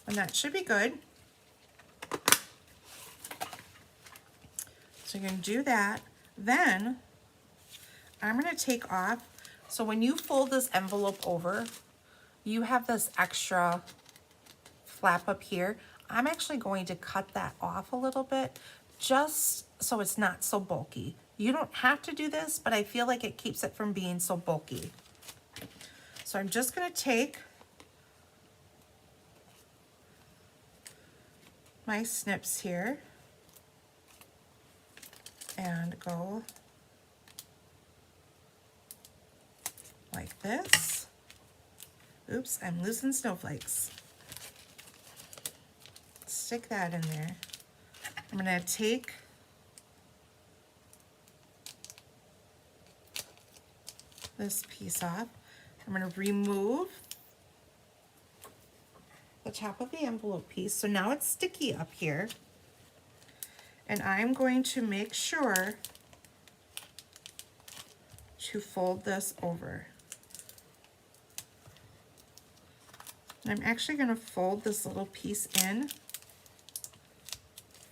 And that should be good. So you're going to do that. Then I'm going to take off. So when you fold this envelope over, you have this extra flap up here. I'm actually going to cut that off a little bit just so it's not so bulky. You don't have to do this, but I feel like it keeps it from being so bulky. So I'm just going to take my snips here and go like this. Oops, I'm losing snowflakes. Stick that in there. I'm going to take this piece off. I'm going to remove the top of the envelope piece. So now it's sticky up here. And I'm going to make sure to fold this over. And I'm actually going to fold this little piece in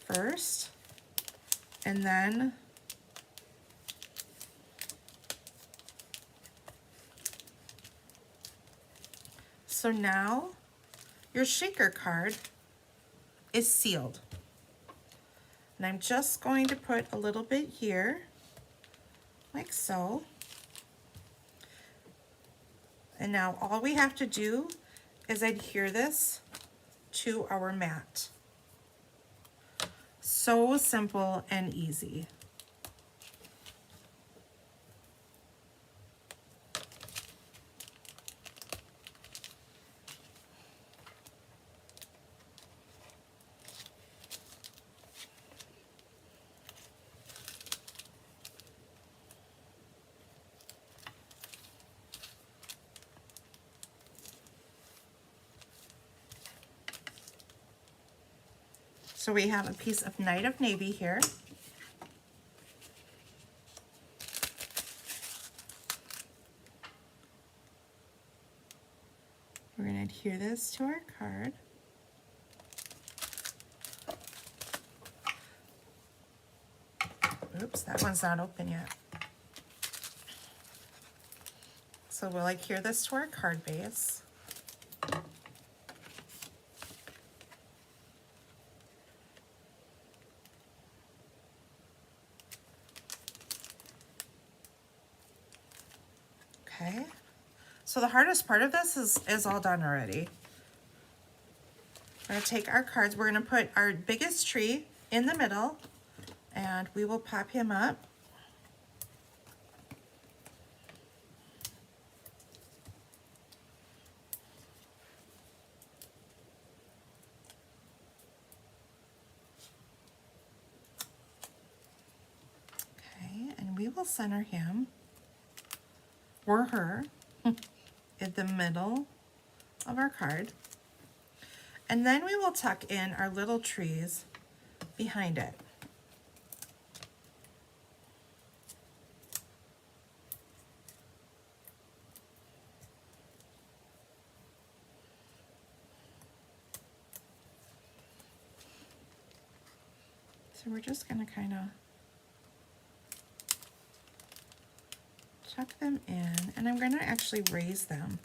first, and then so now your shaker card is sealed. And I'm just going to put a little bit here, like so. And now all we have to do is adhere this to our mat. So simple and easy. So we have a piece of Night of Navy here. We're going to adhere this to our card. Oops, that one's not open yet. So we'll adhere this to our card base. Okay, so the hardest part of this is all done already. We're going to take our cards, we're going to put our biggest tree in the middle, and we will pop him up. Okay, and we will center him, or her, in the middle of our card. And then we will tuck in our little trees behind it. So we're just going to kind of tuck them in, and I'm going to actually raise them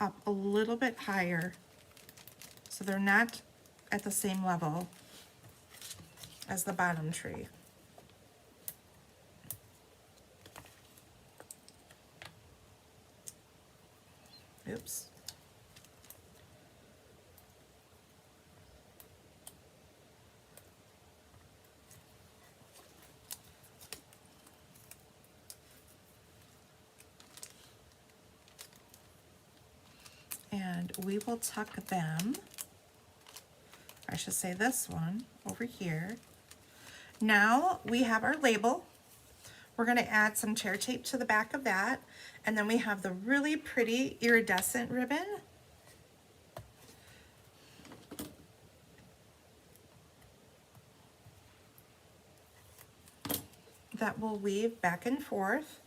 up a little bit higher so they're not at the same level as the bottom tree. Oops. And we will tuck them, I should say this one over here. Now we have our label. We're going to add some tear tape to the back of that, and then we have the really pretty iridescent ribbon. That will weave back and forth.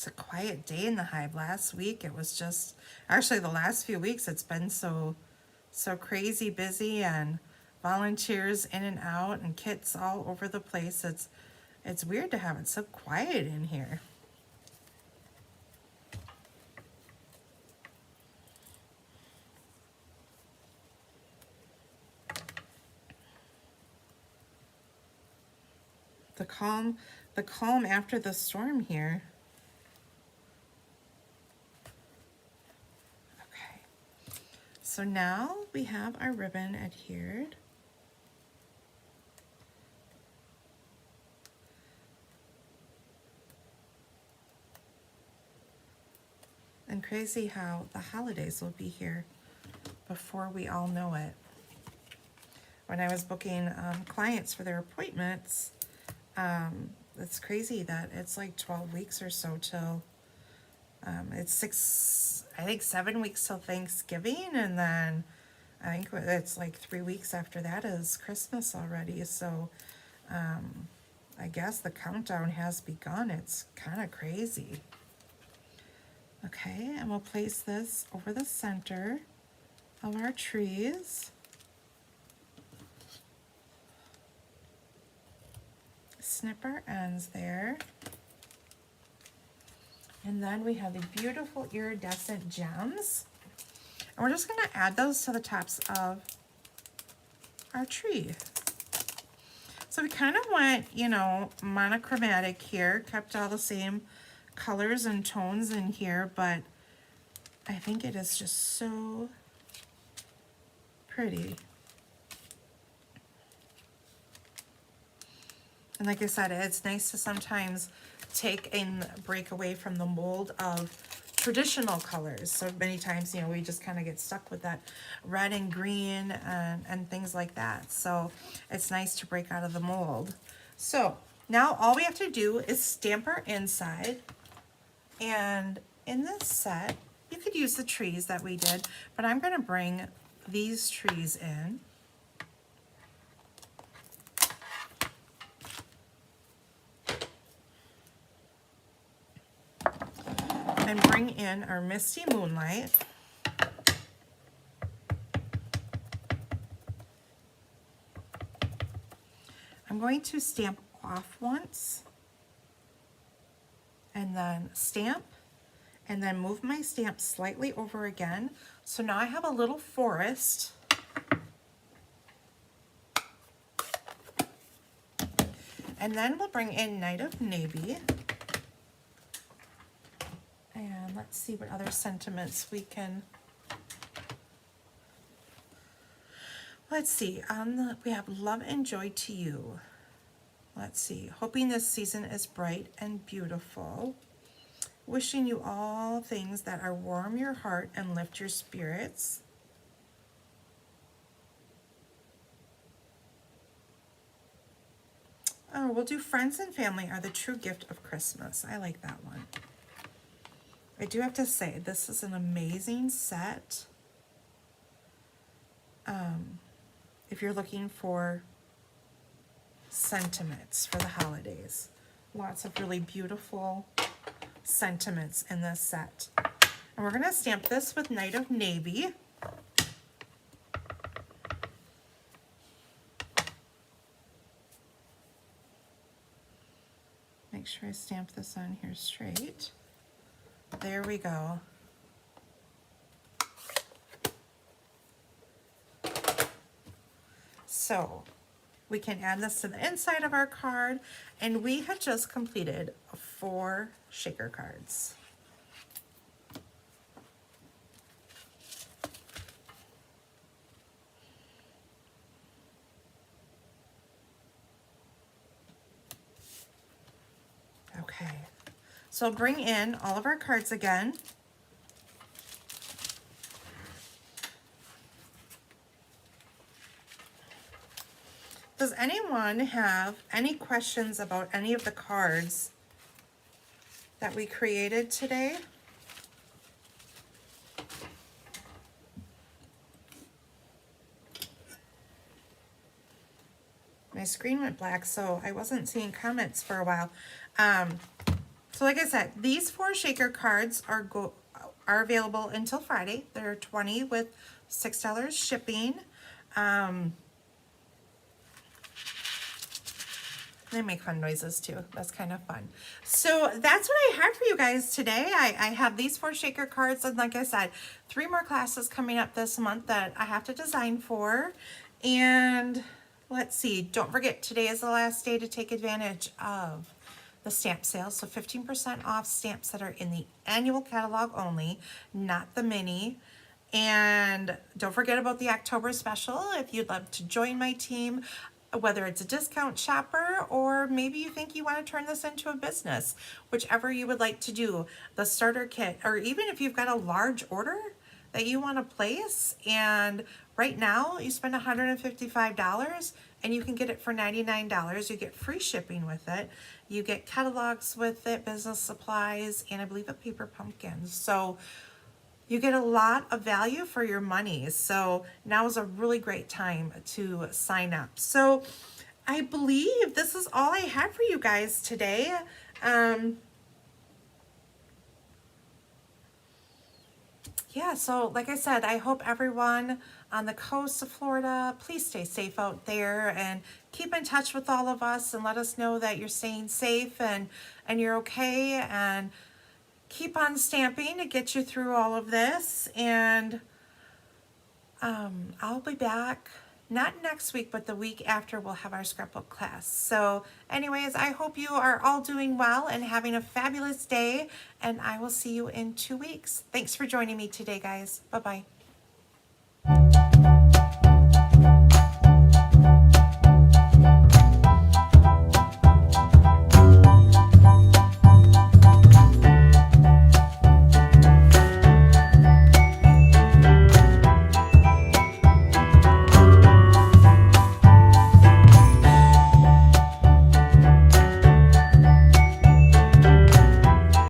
It's a quiet day in the hive. Last week it was just, actually the last few weeks it's been so crazy busy, and volunteers in and out and kits all over the place. It's weird to have it so quiet in here. The calm after the storm here. Okay. So now we have our ribbon adhered. And crazy how the holidays will be here before we all know it. When I was booking clients for their appointments, it's crazy that it's like 12 weeks or so till, it's I think 7 weeks till Thanksgiving, and then I think it's like 3 weeks after that is Christmas already. So I guess the countdown has begun. It's kind of crazy. Okay, and we'll place this over the center of our trees. Snip our ends there. And then we have the beautiful iridescent gems. And we're just going to add those to the tops of our tree. So we kind of went, you know, monochromatic here, kept all the same colors and tones in here, but I think it is just so pretty. And like I said, it's nice to sometimes take and break away from the mold of traditional colors. So many times, you know, we just kind of get stuck with that red and green and things like that. So it's nice to break out of the mold. So now all we have to do is stamp our inside. And in this set, you could use the trees that we did, but I'm going to bring these trees in. And bring in our Misty Moonlight. I'm going to stamp off once, and then stamp, and then move my stamp slightly over again. So now I have a little forest. And then we'll bring in Night of Navy. And let's see what other sentiments we can. Let's see, we have Love and Joy to You. Let's see, hoping this season is bright and beautiful. Wishing you all things that are warm your heart and lift your spirits. Oh, we'll do Friends and Family are the true gift of Christmas. I like that one. I do have to say, this is an amazing set. If you're looking for sentiments for the holidays. Lots of really beautiful sentiments in this set. And we're going to stamp this with Night of Navy. Make sure I stamp this on here straight. There we go. So we can add this to the inside of our card, and we have just completed 4 shaker cards. Okay, so I'll bring in all of our cards again. Does anyone have any questions about any of the cards that we created today? My screen went black, so I wasn't seeing comments for a while. So like I said, these 4 shaker cards are available until Friday. They're 20 with $6 shipping. They make fun noises too. That's kind of fun. So that's what I had for you guys today. I have these 4 shaker cards, and like I said, 3 more classes coming up this month that I have to design for. And let's see, don't forget, today is the last day to take advantage of the stamp sale. So 15% off stamps that are in the annual catalog only, not the mini. And don't forget about the October special. If you'd love to join my team, whether it's a discount shopper or maybe you think you want to turn this into a business, whichever you would like to do, the starter kit, or even if you've got a large order that you want to place, and right now you spend $155 and you can get it for $99. You get free shipping with it. You get catalogs with it, business supplies, and I believe a paper pumpkin. So you get a lot of value for your money. So now is a really great time to sign up. So I believe this is all I had for you guys today. Yeah, so like I said, I hope everyone on the coast of Florida, please stay safe out there and keep in touch with all of us and let us know that you're staying safe and you're okay, and keep on stamping to get you through all of this. And I'll be back, not next week, but the week after we'll have our scrapbook class. So anyways, I hope you are all doing well and having a fabulous day, and I will see you in 2 weeks. Thanks for joining me today, guys. Bye-bye.